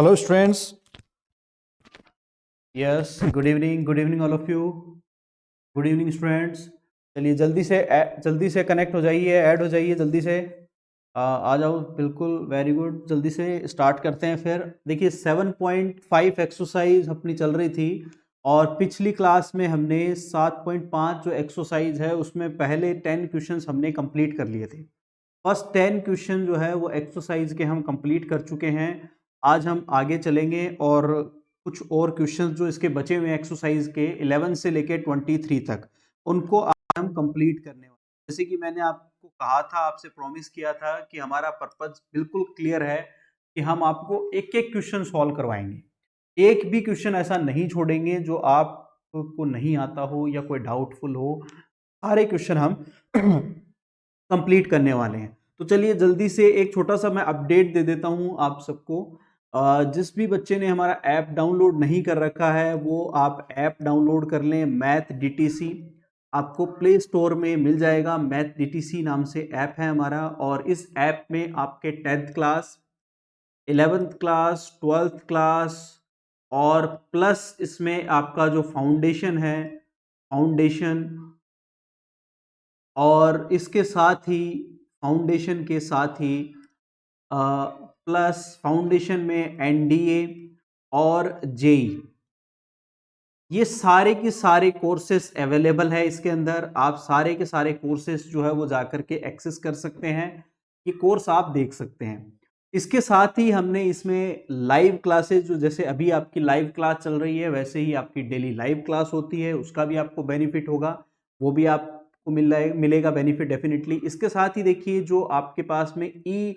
Hello, students. Yes, good evening, all of you. Good evening students. चलिए जल्दी से connect हो जाइए, ऐड हो जाइए जल्दी से। आ जाओ, बिल्कुल वेरी गुड। जल्दी से स्टार्ट करते हैं। फिर देखिए 7.5 एक्सरसाइज अपनी चल रही थी और पिछली क्लास में हमने 7.5 जो एक्सरसाइज है उसमें पहले 10 क्वेश्चंस हमने कंप्लीट कर लिए थे। फर्स्ट 10 क्वेश्चन जो है वो एक्सरसाइज के हम कंप्लीट कर चुके हैं। आज हम आगे चलेंगे और कुछ और क्वेश्चंस जो इसके बचे हुए एक्सरसाइज के 11 से लेके 23 तक उनको आज हम कंप्लीट करने वाले हैं। जैसे कि मैंने आपको कहा था, आपसे प्रॉमिस किया था कि हमारा पर्पस बिल्कुल क्लियर है कि हम आपको एक एक क्वेश्चन सॉल्व करवाएंगे। एक भी क्वेश्चन ऐसा नहीं छोड़ेंगे जो आपको नहीं आता हो या कोई डाउटफुल हो। सारे क्वेश्चन हम कंप्लीट करने वाले हैं। तो चलिए जल्दी से एक छोटा सा मैं अपडेट दे देता हूं आप सबको। जिस भी बच्चे ने हमारा ऐप डाउनलोड नहीं कर रखा है वो आप ऐप डाउनलोड कर लें। मैथ डीटीसी आपको प्ले स्टोर में मिल जाएगा। मैथ डीटीसी नाम से ऐप है हमारा और इस ऐप में आपके 10th class, 11th class, 12th class और प्लस इसमें आपका जो फाउंडेशन है, फाउंडेशन, और इसके साथ ही फाउंडेशन के साथ ही प्लस फाउंडेशन में एनडीए और जेई, ये सारे के सारे कोर्सेस अवेलेबल है इसके अंदर। आप सारे के सारे कोर्सेस जो है वो जाकर के एक्सेस कर सकते हैं। ये कोर्स आप देख सकते हैं। इसके साथ ही हमने इसमें लाइव क्लासेस, जो जैसे अभी आपकी लाइव क्लास चल रही है वैसे ही आपकी डेली लाइव क्लास होती है, उसका भी आपको बेनिफिट होगा। वो भी आपको मिलेगा बेनिफिट डेफिनेटली। इसके साथ ही देखिए जो आपके पास में ई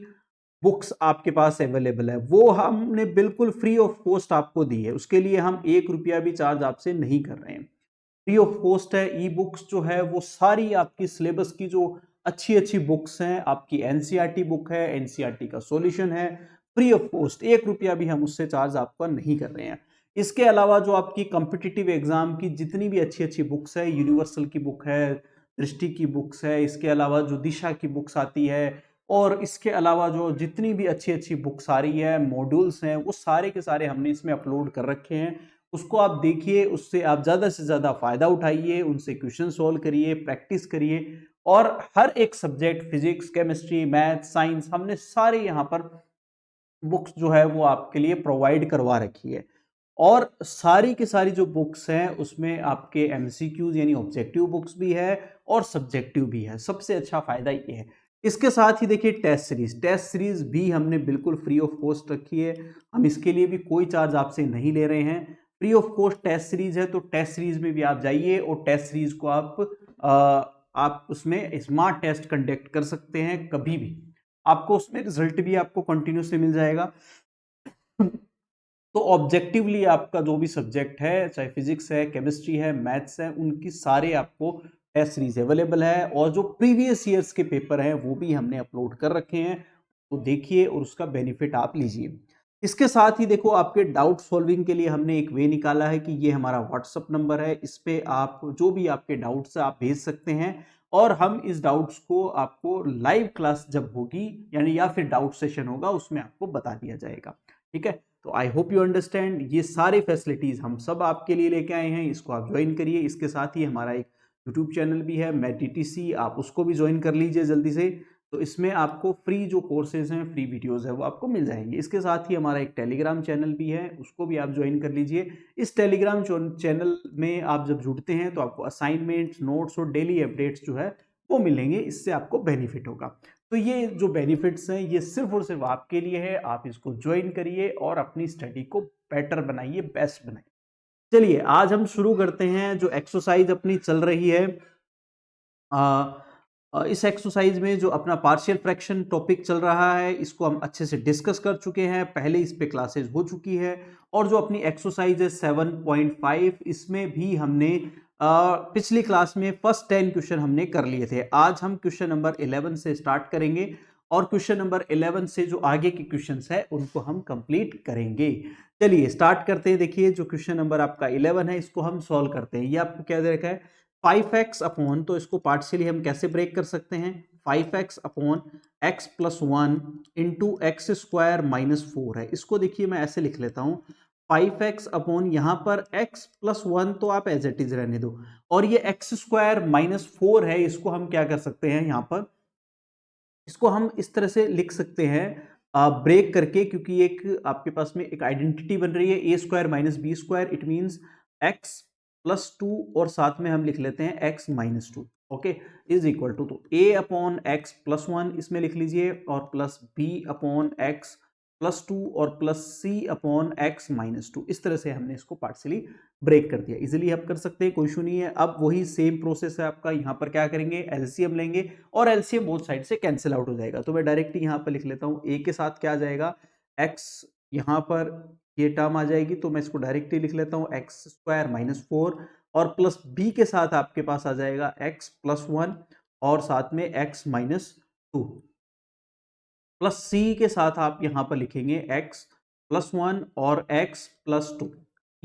बुक्स आपके पास अवेलेबल है वो हमने बिल्कुल फ्री ऑफ कॉस्ट आपको दी है। उसके लिए हम 1 रुपया भी चार्ज आपसे नहीं कर रहे हैं, फ्री ऑफ कॉस्ट है। ई बुक्स जो है वो सारी आपकी सिलेबस की जो अच्छी अच्छी बुक्स हैं, आपकी एनसीईआरटी बुक है, एनसीईआरटी का सॉल्यूशन है, फ्री ऑफ कॉस्ट। 1 रुपया भी हम उससे चार्ज आपका नहीं कर रहे हैं। इसके अलावा जो आपकी कॉम्पिटिटिव एग्जाम की जितनी भी अच्छी अच्छी बुक्स है, यूनिवर्सल की बुक है, दृष्टि की बुक्स है, इसके अलावा जो दिशा की बुक्स आती है, और इसके अलावा जो जितनी भी अच्छी अच्छी बुक्स आ रही है, मॉड्यूल्स हैं, वो सारे के सारे हमने इसमें अपलोड कर रखे हैं। उसको आप देखिए, उससे आप ज़्यादा से ज़्यादा फ़ायदा उठाइए, उनसे क्वेश्चन सॉल्व करिए, प्रैक्टिस करिए। और हर एक subject, physics, chemistry, math, science, हमने सारे यहाँ पर बुक्स जो है वो आपके लिए प्रोवाइड करवा रखी है। और सारी की सारी जो बुक्स हैं उसमें आपके एमसीक्यूज यानी ऑब्जेक्टिव बुक्स भी है और सब्जेक्टिव भी है। सबसे अच्छा फायदा ये है। इसके साथ ही देखिए टेस्ट सीरीज भी हमने बिल्कुल फ्री ऑफ कॉस्ट रखी है। हम इसके लिए भी कोई चार्ज आपसे नहीं ले रहे हैं। Free of cost test series है, तो टेस्ट सीरीज में भी आप जाइए और टेस्ट सीरीज को आप उसमें स्मार्ट टेस्ट कंडक्ट कर सकते हैं कभी भी। आपको उसमें रिजल्ट भी आपको कंटिन्यूसली मिल जाएगा। तो ऑब्जेक्टिवली आपका जो भी सब्जेक्ट है, चाहे फिजिक्स है, केमिस्ट्री है, मैथ्स है, उनकी सारे आपको टेस्ट सीरीज अवेलेबल है। और जो प्रीवियस ईयर्स के पेपर हैं वो भी हमने अपलोड कर रखे हैं, तो देखिए और उसका बेनिफिट आप लीजिए। इसके साथ ही देखो, आपके डाउट सॉल्विंग के लिए हमने एक वे निकाला है कि ये हमारा व्हाट्सअप नंबर है, इस पे आप जो भी आपके डाउट्स है आप भेज सकते हैं और हम इस डाउट्स को आपको लाइव क्लास जब होगी यानी या फिर डाउट सेशन होगा उसमें आपको बता दिया जाएगा। ठीक है, तो आई होप यू अंडरस्टैंड। ये सारे फैसिलिटीज हम सब आपके लिए लेके आए हैं, इसको आप ज्वाइन करिए। इसके साथ ही हमारा एक यूट्यूब चैनल भी है मैथ डीटीसी, आप उसको भी ज्वाइन कर लीजिए जल्दी से। तो इसमें आपको फ्री जो कोर्सेज हैं, फ्री वीडियोस है, वो आपको मिल जाएंगे। इसके साथ ही हमारा एक टेलीग्राम चैनल भी है, उसको भी आप ज्वाइन कर लीजिए। इस टेलीग्राम चैनल में आप जब जुड़ते हैं तो आपको असाइनमेंट्स, नोट्स और डेली अपडेट्स जो है वो मिलेंगे। इससे आपको बेनिफिट होगा। तो ये जो बेनिफिट्स हैं ये सिर्फ और सिर्फ आपके लिए है। आप इसको ज्वाइन करिए और अपनी स्टडी को बेटर बनाइए, बेस्ट बनाइए। चलिए आज हम शुरू करते हैं। जो एक्सरसाइज अपनी चल रही है, इस एक्सरसाइज में जो अपना पार्शियल फ्रैक्शन टॉपिक चल रहा है इसको हम अच्छे से डिस्कस कर चुके हैं, पहले इस पे क्लासेस हो चुकी है। और जो अपनी एक्सरसाइज है 7.5, इसमें भी हमने पिछली क्लास में फर्स्ट 10 क्वेश्चन हमने कर लिए थे। आज हम क्वेश्चन नंबर 11 से स्टार्ट करेंगे और क्वेश्चन नंबर 11 से जो आगे के क्वेश्चंस है उनको हम कंप्लीट करेंगे। चलिए स्टार्ट करते हैं। देखिए जो क्वेश्चन नंबर आपका 11 है इसको हम सॉल्व करते हैं। ये आपको क्या दे रखा है, 5x अपॉन, तो इसको पार्शियली हम कैसे ब्रेक कर सकते हैं, 5x upon x plus 1 into X square minus 4 है। इसको देखिए मैं ऐसे लिख लेता हूँ, 5x अपॉन यहाँ पर x प्लस 1 तो आप एज इट इज रहने दो, और ये एक्स स्क्वायर माइनस 4 है, इसको हम क्या कर सकते हैं यहाँ पर, इसको हम इस तरह से लिख सकते हैं ब्रेक करके, क्योंकि एक आपके पास में एक आइडेंटिटी बन रही है a square minus b square, it means x plus 2 और साथ में हम लिख लेते हैं x minus 2, okay, is equal to, तो ए अपॉन एक्स प्लस 1 इसमें लिख लीजिए, और plus B upon X plus 2 और plus C upon x minus 2, इस तरह से हमने इसको पार्शियली ब्रेक कर दिया। इजीली आप कर सकते हैं, कोई इशू नहीं है। अब वही सेम प्रोसेस है आपका, यहाँ पर क्या करेंगे, एलसीएम लेंगे और एलसीएम बोथ साइड से कैंसिल आउट हो जाएगा। तो मैं डायरेक्ट यहाँ पर लिख लेता हूँ, ए के साथ क्या आ जाएगा, एक्स, यहाँ पर ये टर्म आ जाएगी, तो मैं इसको डायरेक्टली लिख लेता हूँ एक्स स्क्वायर माइनस 4, और प्लस बी के साथ आपके पास आ जाएगा एक्स प्लस 1 और साथ में एक्स माइनस 2, प्लस सी के साथ आप यहां पर लिखेंगे x प्लस 1 और x प्लस 2,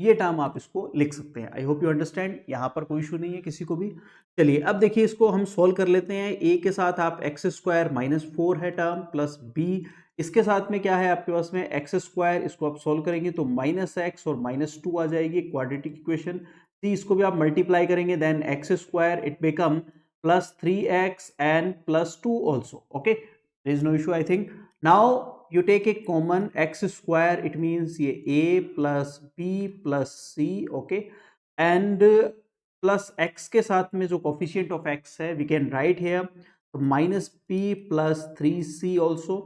ये टर्म आप इसको लिख सकते हैं। आई होप यू अंडरस्टैंड, यहां पर कोई इशू नहीं है किसी को भी। चलिए अब देखिए इसको हम सॉल्व कर लेते हैं। a के साथ आप एक्स स्क्वायर माइनस 4 है टर्म, प्लस b, इसके साथ में क्या है आपके पास में एक्स स्क्वायर, इसको आप सॉल्व करेंगे तो माइनस एक्स और माइनस 2 आ जाएगी, क्वाड्रेटिक इक्वेशन। सी, इसको भी आप मल्टीप्लाई करेंगे, then X square it become plus 3x and plus 2 also, okay, there is no issue I think. Now you take a common x square, it means ये a plus b plus c, okay, and plus x के साथ में जो coefficient of x है we can write here, so minus p plus 3c also,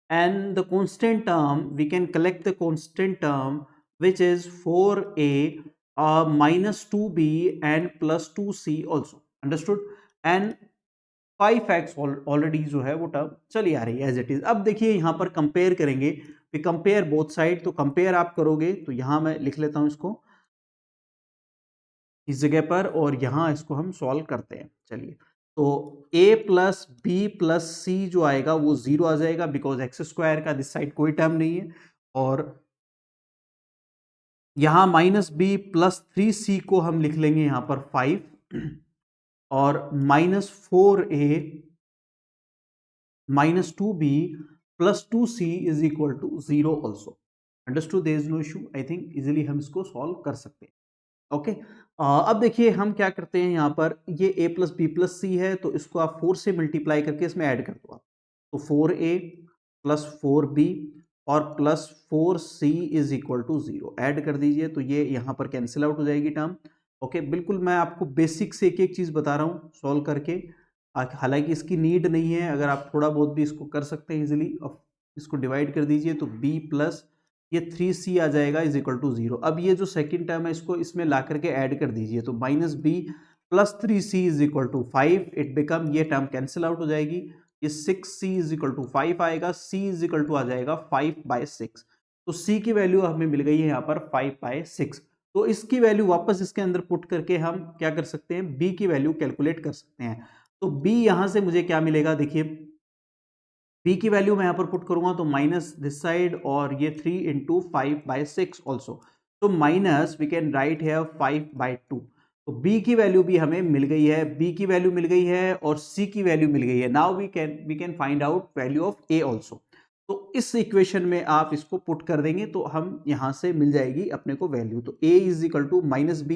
and the constant term we can collect the constant term which is 4a minus 2b and plus 2c also, understood, and 5x already जो है वो term चली आ रही है as it is. अब देखिए यहां पर कंपेयर करेंगे, कंपेयर बोथ साइड, तो कंपेयर आप करोगे तो यहां मैं लिख लेता हूं इसको इस जगह पर, और यहां इसको हम सॉल्व करते हैं। चलिए, तो a प्लस बी प्लस सी जो आएगा वो 0 आ जाएगा, बिकॉज एक्स स्क्वायर का दिस साइड कोई टर्म नहीं है, और यहां माइनस बी प्लस 3c को हम लिख लेंगे यहां पर 5, और minus 4a minus 2b plus 2c is equal to 0 also, understood, there is no issue I think, easily हम इसको solve कर सकते हैं। ओके, अब देखिए हम क्या करते हैं, यहाँ पर ये a plus B plus C है, तो इसको आप 4 से मल्टीप्लाई करके इसमें ऐड कर दो आप, तो 4a प्लस 4b और plus 4c is equal to 0, add कर दीजिए, तो ये यहाँ पर कैंसिल आउट हो जाएगी टर्म। ओके, बिल्कुल मैं आपको बेसिक से एक एक चीज़ बता रहा हूँ सॉल्व करके, हालांकि इसकी नीड नहीं है, अगर आप थोड़ा बहुत भी इसको कर सकते हैं इजीली। अब इसको डिवाइड कर दीजिए, तो b प्लस ये 3c आ जाएगा इज इक्वल टू 0। अब ये जो सेकंड टर्म है इसको इसमें ला करके ऐड कर दीजिए, तो minus b plus 3c is equal to 5, it become, ये टर्म कैंसिल आउट हो जाएगी, ये 6c इज इक्वल टू 5 आएगा, c इज इक्वल टू आ जाएगा 5/6, तो c की वैल्यू हमें मिल गई है यहाँ पर 5/6। तो इसकी वैल्यू वापस इसके अंदर पुट करके हम क्या कर सकते हैं, b की वैल्यू कैलकुलेट कर सकते हैं। तो b यहां से मुझे क्या मिलेगा, देखिए b की वैल्यू मैं यहां पर पुट करूंगा तो माइनस दिस साइड, और ये 3 इंटू 5/6 ऑल्सो, तो माइनस वी कैन राइट है 5/2, तो b की वैल्यू भी हमें मिल गई है, b की वैल्यू मिल गई है और c की वैल्यू मिल गई है। Now we can find out value of a also, तो इस इक्वेशन में आप इसको पुट कर देंगे तो हम यहां से मिल जाएगी अपने को वैल्यू, तो a is equal to minus B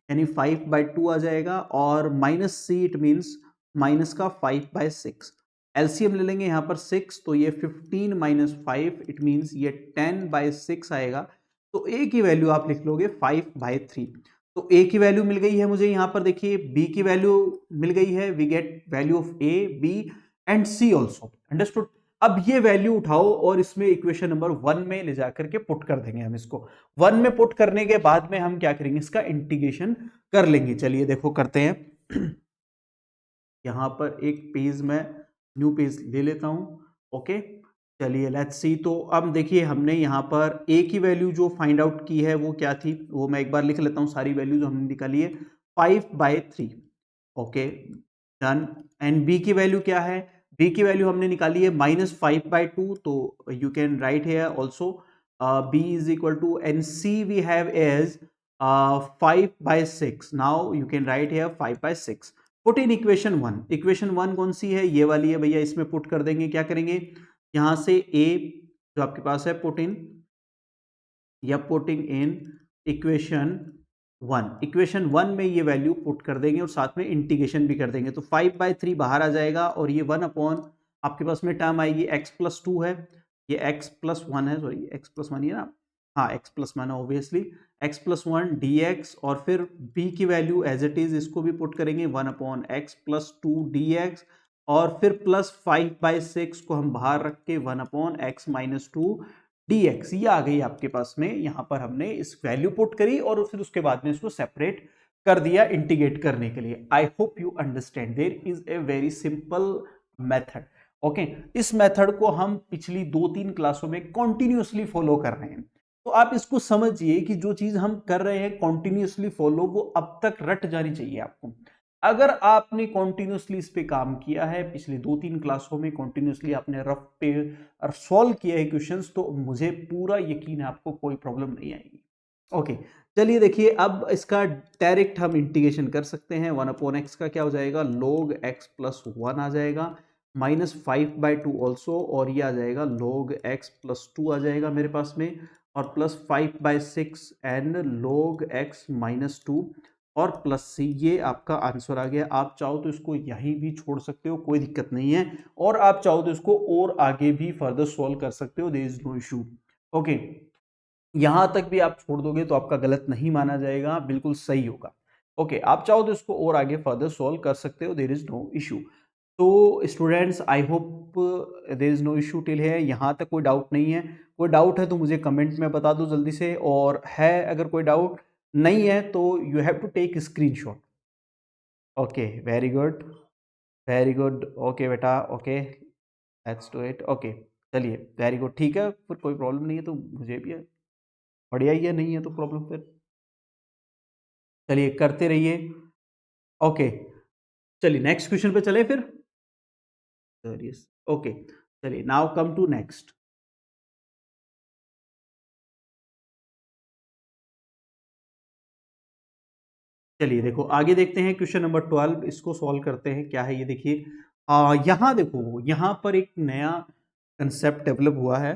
यानी 5/2 आ जाएगा, और minus C it means minus का 5/6, एलसीएम ले लेंगे यहाँ पर 6, तो ये 15 माइनस 5 इट मीन्स ये 10/6 आएगा, तो a की वैल्यू आप लिख लोगे 5/3। तो a की वैल्यू मिल गई है मुझे यहाँ पर, देखिए b की वैल्यू मिल गई है, we get value of a b and c also, understood. अब ये वैल्यू उठाओ और इसमें इक्वेशन नंबर 1 में ले जाकर के पुट कर देंगे हम इसको। 1 में पुट करने के बाद में हम क्या करेंगे, इसका इंटीग्रेशन कर लेंगे। चलिए देखो करते हैं, यहां पर एक पेज में न्यू पेज ले लेता हूं, ओके, चलिए लेट्स सी। तो अब देखिए हमने यहाँ पर a की वैल्यू जो फाइंड आउट की है वो क्या थी, वो मैं एक बार लिख लेता हूँ, सारी वैल्यू जो हमने निकाली है 5/3, ओके डन। एंड b की वैल्यू क्या है, b की वैल्यू हमने निकाली है -5/2, तो you can write here also b is equal to, and c we have as 5/6, now you can write here 5/6। Put in equation one कौन सी है, ये वाली है भैया, इसमें पुट कर देंगे। क्या करेंगे, यहां से ए जो आपके पास है पुट इन या पुटिंग इन इक्वेशन वन में ये वैल्यू पुट कर देंगे और साथ में इंटीग्रेशन भी कर देंगे। तो 5/3 बाहर आ जाएगा और ये 1 अपॉन आपके पास में टर्म आएगी x+2 है, ये x+1 है, सॉरी x+1 ही है ना, हाँ x+1 है ऑब्वियसली, x+1 dx और फिर b की वैल्यू एज इट इज इसको भी पुट करेंगे 1 अपॉन x+2 dx और फिर प्लस 5/6 को हम बाहर रख के 1 अपॉन x-2 dx, ये आ गई आपके पास में। यहां पर हमने इस वैल्यू पुट करी और फिर उसके बाद में इसको सेपरेट कर दिया इंटीग्रेट करने के लिए। I hope you understand, there is a very simple method. Okay, इस मेथड को हम पिछली 2-3 क्लासों में कॉन्टिन्यूसली फॉलो कर रहे हैं। तो आप इसको समझिए कि जो चीज हम कर रहे हैं कॉन्टिन्यूसली फॉलो, वो अब तक रट जानी चाहिए आपको। अगर आपने कॉन्टिन्यूसली इस पे काम किया है, पिछले 2-3 क्लासों में कॉन्टिन्यूसली आपने रफ पे सॉल्व किया है क्वेश्चंस, तो मुझे पूरा यकीन है आपको कोई प्रॉब्लम नहीं आएगी। ओके, चलिए देखिए, अब इसका डायरेक्ट हम इंटीग्रेशन कर सकते हैं। 1 अपॉन एक्स का क्या हो जाएगा, log x+1 आ जाएगा, -5/2 ऑल्सो, और ये आ जाएगा log x+2 आ जाएगा मेरे पास में, और प्लस 5/6 एंड log x-2 और प्लस सी, ये आपका आंसर आ गया। आप चाहो तो इसको यहीं भी छोड़ सकते हो, कोई दिक्कत नहीं है, और आप चाहो तो इसको और आगे भी फर्दर सॉल्व कर सकते हो, there is no issue. Okay, यहां तक भी आप छोड़ दोगे तो आपका गलत नहीं माना जाएगा, बिल्कुल सही होगा। ओके, आप चाहो तो इसको और आगे फर्दर सॉल्व कर सकते हो, देयर इज नो इशू। तो students, I hope there is no issue till है, यहां तक कोई डाउट नहीं है। कोई डाउट है तो मुझे कमेंट में बता दो जल्दी से, और है अगर कोई डाउट नहीं है तो you have to take screenshot. Okay, very good, very good. Okay बेटा, okay, let's do it. Okay, चलिए, वेरी गुड, ठीक है, फिर कोई प्रॉब्लम नहीं है तो मुझे भी बढ़िया ही है, नहीं है तो प्रॉब्लम फिर चलिए करते रहिए। ओके, चलिए नेक्स्ट क्वेश्चन पे चले फिर। ओके, चलिए, नाउ कम टू नेक्स्ट। चलिए देखो, आगे देखते हैं क्वेश्चन नंबर 12, इसको सॉल्व करते हैं। क्या है ये देखिए, यहाँ देखो, यहाँ पर एक नया कंसेप्ट डेवलप हुआ है।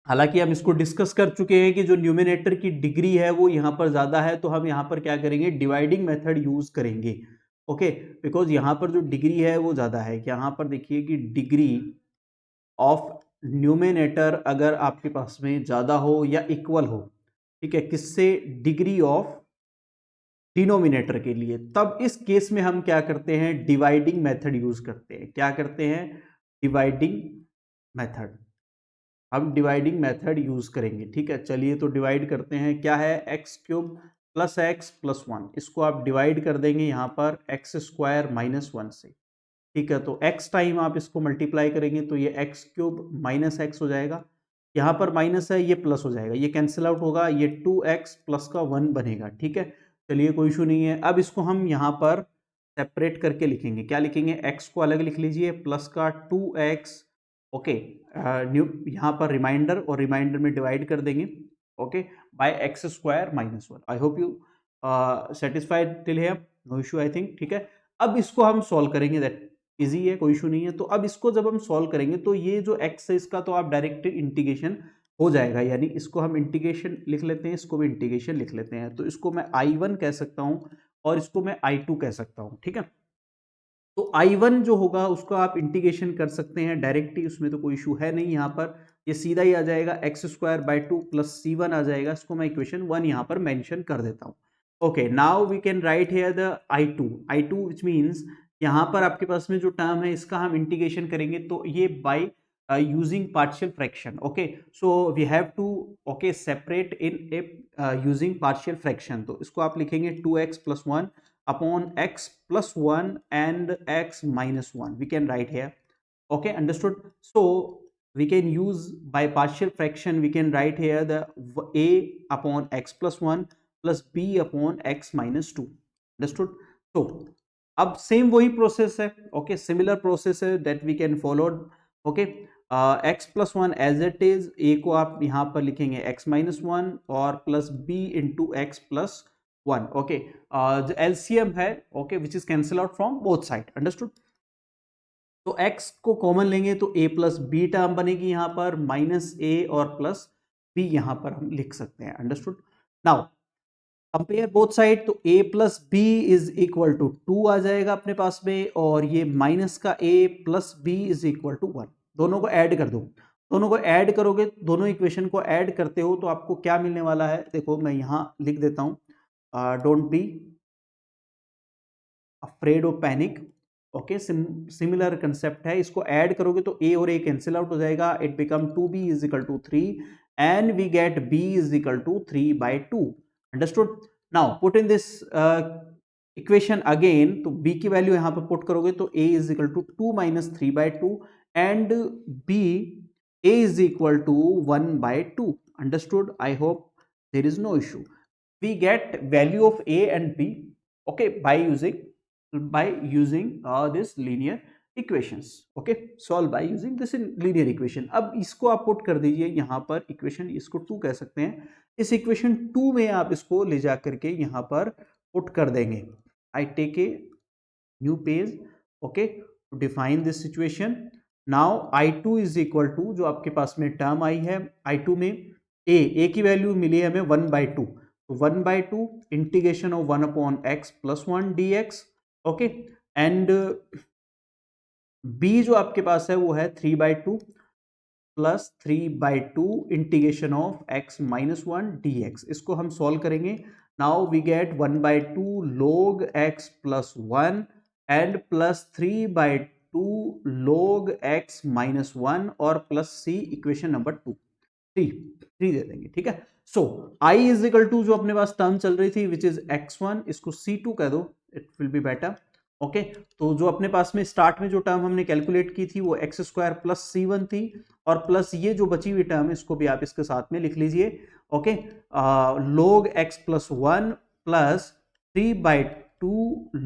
हालांकि हम इसको डिस्कस कर चुके हैं कि जो न्यूमिनेटर की डिग्री है वो यहाँ पर ज्यादा है, तो हम यहाँ पर क्या करेंगे, डिवाइडिंग मेथड यूज करेंगे। ओके, बिकॉज यहाँ पर जो डिग्री है वो ज्यादा है। यहाँ पर देखिए कि डिग्री ऑफ न्यूमिनेटर अगर आपके पास में ज्यादा हो या इक्वल हो, ठीक है, किससे, डिग्री ऑफ डिनोमिनेटर के लिए, तब इस केस में हम क्या करते हैं, डिवाइडिंग मेथड यूज करते हैं। क्या करते हैं, डिवाइडिंग मेथड, हम डिवाइडिंग मेथड यूज करेंगे। ठीक है, चलिए तो डिवाइड करते हैं। क्या है, x³ प्लस एक्स प्लस 1, इसको आप डिवाइड कर देंगे यहाँ पर x² -1 से। ठीक है, तो x टाइम आप इसको मल्टीप्लाई करेंगे तो ये x³ माइनस एक्स हो जाएगा, यहाँ पर माइनस है, ये प्लस हो जाएगा, ये कैंसिल आउट होगा, ये 2x प्लस का 1 बनेगा। ठीक है, चलिए कोई इशू नहीं है। अब इसको हम यहाँ पर सेपरेट करके लिखेंगे। क्या लिखेंगे, x को अलग लिख लीजिए, प्लस का 2x, ओके, न्यू यहाँ पर रिमाइंडर, और रिमाइंडर में डिवाइड कर देंगे, okay, by x² -1। I hope you satisfied till here, no issue I think. ठीक है, अब इसको हम सॉल्व करेंगे, दैट इजी है, कोई इशू नहीं है। तो अब इसको जब हम सॉल्व करेंगे तो ये जो x है इसका तो आप डायरेक्ट इंटीग्रेशन हो जाएगा, यानी इसको हम इंटीग्रेशन लिख लेते हैं, इसको भी इंटीग्रेशन लिख लेते हैं। तो इसको मैं I1 कह सकता हूँ और इसको मैं I2 कह सकता हूँ। ठीक है, तो I1 जो होगा उसको आप इंटीग्रेशन कर सकते हैं डायरेक्ट ही, उसमें तो कोई इशू है नहीं। यहाँ पर ये सीधा ही आ जाएगा, x²/2 प्लस C1 आ जाएगा। इसको मैं इक्वेशन 1 यहाँ पर मेंशन कर देता हूँ। Okay, now we can write here the I2 which means यहाँ पर आपके पास में जो टर्म है इसका हम इंटीग्रेशन करेंगे तो ये by using partial fraction. Okay, so we have to okay separate in a using partial fraction. तो इसको आप लिखेंगे 2x + 1 upon x + 1 and x - 1, we can write here. Okay, understood? So we can use by partial fraction, we can write here the a upon x + 1 plus b upon x - 2. Understood? So अब same वही process है, okay, similar process है that we can follow. Okay, x + 1 as it is, a को आप यहाँ पर लिखेंगे x - 1 और plus b into X plus 1, okay. जो एलसीएम है, okay, which is cancel out from both side, understood. तो x को कॉमन लेंगे तो a प्लस बी टर्म बनेगी यहां पर, माइनस a और प्लस b यहां पर हम लिख सकते हैं, understood. Now compare both side, तो a plus B is equal to 2 आ जाएगा अपने पास में, और ये माइनस का a plus B is equal to 1। दोनों को ऐड कर दो, दोनों को ऐड करोगे, दोनों इक्वेशन को ऐड करते हो तो आपको क्या मिलने वाला है, देखो मैं यहां लिख देता हूं, don't be afraid of panic, okay. Similar concept है, इसको ऐड करोगे तो a और a कैंसिल आउट हो जाएगा, it become 2b is equal to 3 and we get b is equal to 3/2, understood. Now put in this equation again, तो b की value यहां पर पुट करोगे तो a is equal to 2 minus 3/2 and b a is equal to 1/2, understood. I hope there is no issue. We get value of a and b, okay, by using this linear equations, okay, solve by using this linear equation। अब इसको आप put कर दीजिए यहाँ पर equation, इसको 2 कह सकते हैं, इस इक्वेशन 2 में आप इसको ले जा करके यहाँ पर पुट कर देंगे। I take a new page, okay, to define this situation। now I2 is equal to, जो आपके पास में टर्म आई है I2 में, a की वैल्यू मिली है हमें 1/2, तो 1/2 integration of 1/x plus 1 dx, okay. And b जो आपके पास है वो है 3/2 plus 3/2 integration of x minus 1 dx। इसको हम सॉल्व करेंगे, now we get 1/2 log x plus 1 and plus 3/2 log x minus 1 और प्लस c, इक्वेशन नंबर 2, 3 दे देंगे, ठीक है। So i is equal to, जो अपने पास टर्म चल रही थी विच इज x1, इसको c2 कह दो, it will be better, okay. तो जो अपने पास में स्टार्ट में जो टर्म हमने कैलकुलेट की थी वो एक्स स्क्वायर प्लस c1 थी, और प्लस ये जो बची हुई टर्म है इसको भी आप इसके साथ में लिख लीजिए, okay. log x plus 1 plus 3/2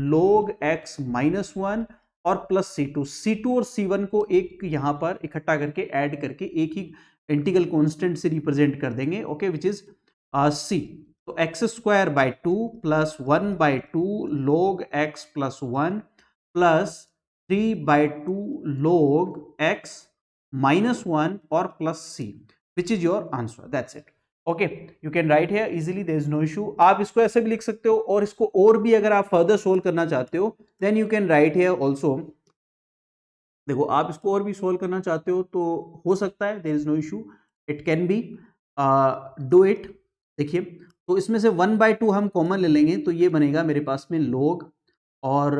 log x minus 1 और प्लस c2 और c1 को एक यहां पर इकट्ठा करके ऐड करके एक ही इंटीग्रल कांस्टेंट से रिप्रेजेंट कर देंगे, ओके, विच इज c। तो X square by 2 plus 1/2 log x plus 1 plus 3/2 log x minus 1 और plus c, which is your answer, that's it, okay. You can write here easily, there is no issue. आप इसको ऐसे भी लिख सकते हो, और इसको और भी अगर आप फर्दर सोल्व करना चाहते हो then you can write here also. देखो आप इसको और भी सोल्व करना चाहते हो तो हो सकता है, there is no issue, it can be do it. देखिए, तो इसमें से 1/2 हम कॉमन ले लेंगे तो ये बनेगा मेरे पास में log और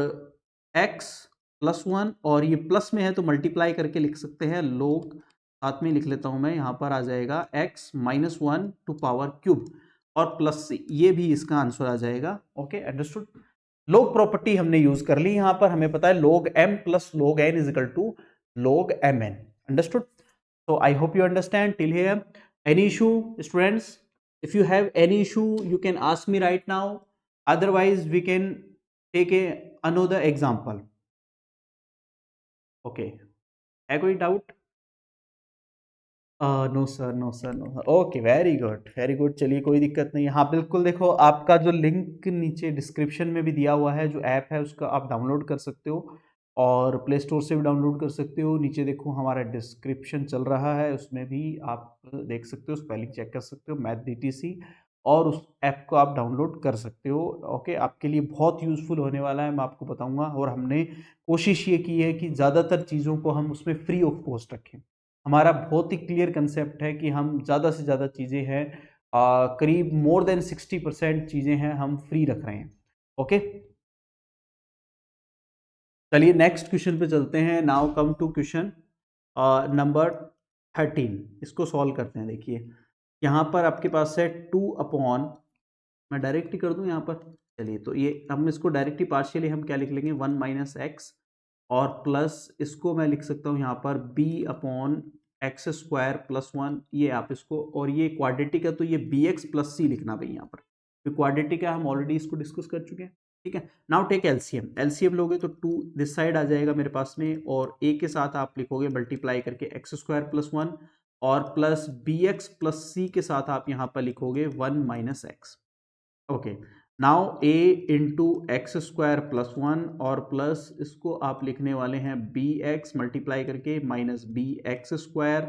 x प्लस 1, और ये प्लस में है तो मल्टीप्लाई करके लिख सकते हैं, log साथ में लिख लेता हूं मैं, यहां पर आ जाएगा x minus 1 to power cube और प्लस c, ये भी इसका आंसर आ जाएगा, ओके, अंडरस्टूड। log प्रॉपर्टी हमने यूज कर ली, यहां पर हमें पता है log m plus log n is equal to log mn, understood. So I hope you understand till here. Any issue, students? If you have any issue, you can ask me right now. Otherwise, we can take another example. Okay. है कोई doubt? No sir, no sir, no sir. Okay, very good, very good. चलिए, कोई दिक्कत नहीं है। हाँ बिल्कुल, देखो आपका जो लिंक नीचे डिस्क्रिप्शन में भी दिया हुआ है, जो ऐप है उसका आप डाउनलोड कर सकते हो, और प्ले स्टोर से भी डाउनलोड कर सकते हो। नीचे देखो हमारा डिस्क्रिप्शन चल रहा है, उसमें भी आप देख सकते हो, स्पेलिंग चेक कर सकते हो, मैथ DTC, और उस ऐप को आप डाउनलोड कर सकते हो, ओके। आपके लिए बहुत यूज़फुल होने वाला है, मैं आपको बताऊँगा। और हमने कोशिश ये की है कि ज़्यादातर चीज़ों को हम उसमें फ्री ऑफ कॉस्ट रखें। हमारा बहुत ही क्लियर कंसेप्ट है कि हम ज़्यादा से ज़्यादा चीज़ें हैं, करीब मोर देन 60% चीज़ें हैं हम फ्री रख रहे हैं, ओके। चलिए नेक्स्ट क्वेश्चन पे चलते हैं। Now come to question number 13, इसको सॉल्व करते हैं। देखिए यहाँ पर आपके पास है 2 अपॉन, मैं डायरेक्ट ही कर दूँ यहाँ पर, चलिए, तो ये हम इसको डायरेक्टली पार्शियली हम क्या लिख लेंगे, 1 माइनस एक्स, और प्लस इसको मैं लिख सकता हूँ यहाँ पर b upon x square plus 1, ये आप इसको, और ये क्वाड्रेटिक है तो ये bx प्लस c लिखना भाई यहाँ पर, तो क्वाड्रेटिक है, हम ऑलरेडी इसको डिस्कस कर चुके हैं, ठीक है। नाउ टेक एलसीएम, एलसीएम लोगे तो 2 दिस साइड आ जाएगा मेरे पास में, और a के साथ आप लिखोगे मल्टीप्लाई करके एक्स स्क्वायर प्लस 1, और प्लस bx प्लस c के साथ आप यहाँ पर लिखोगे 1 minus X, okay. Now a into X square plus 1 और प्लस इसको आप लिखने वाले हैं बी एक्स मल्टीप्लाई करके minus B X square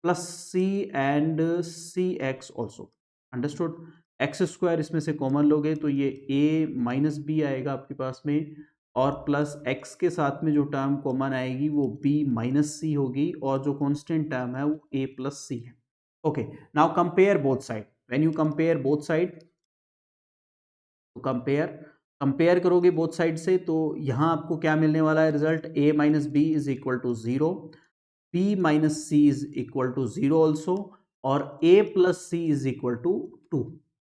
plus C and C X also. Understood? X square इसमें से कॉमन लोगे तो ये a माइनस बी आएगा आपके पास में, और प्लस x के साथ में जो टर्म कॉमन आएगी वो b माइनस सी होगी, और जो कांस्टेंट टर्म है वो a प्लस सी है। Okay, now compare both side. When you compare both side, तो कंपेयर करोगे बोथ साइड से, तो यहां आपको क्या मिलने वाला है result? a minus B is equal to 0, b minus C is equal to 0 also, और a plus C is equal to 2।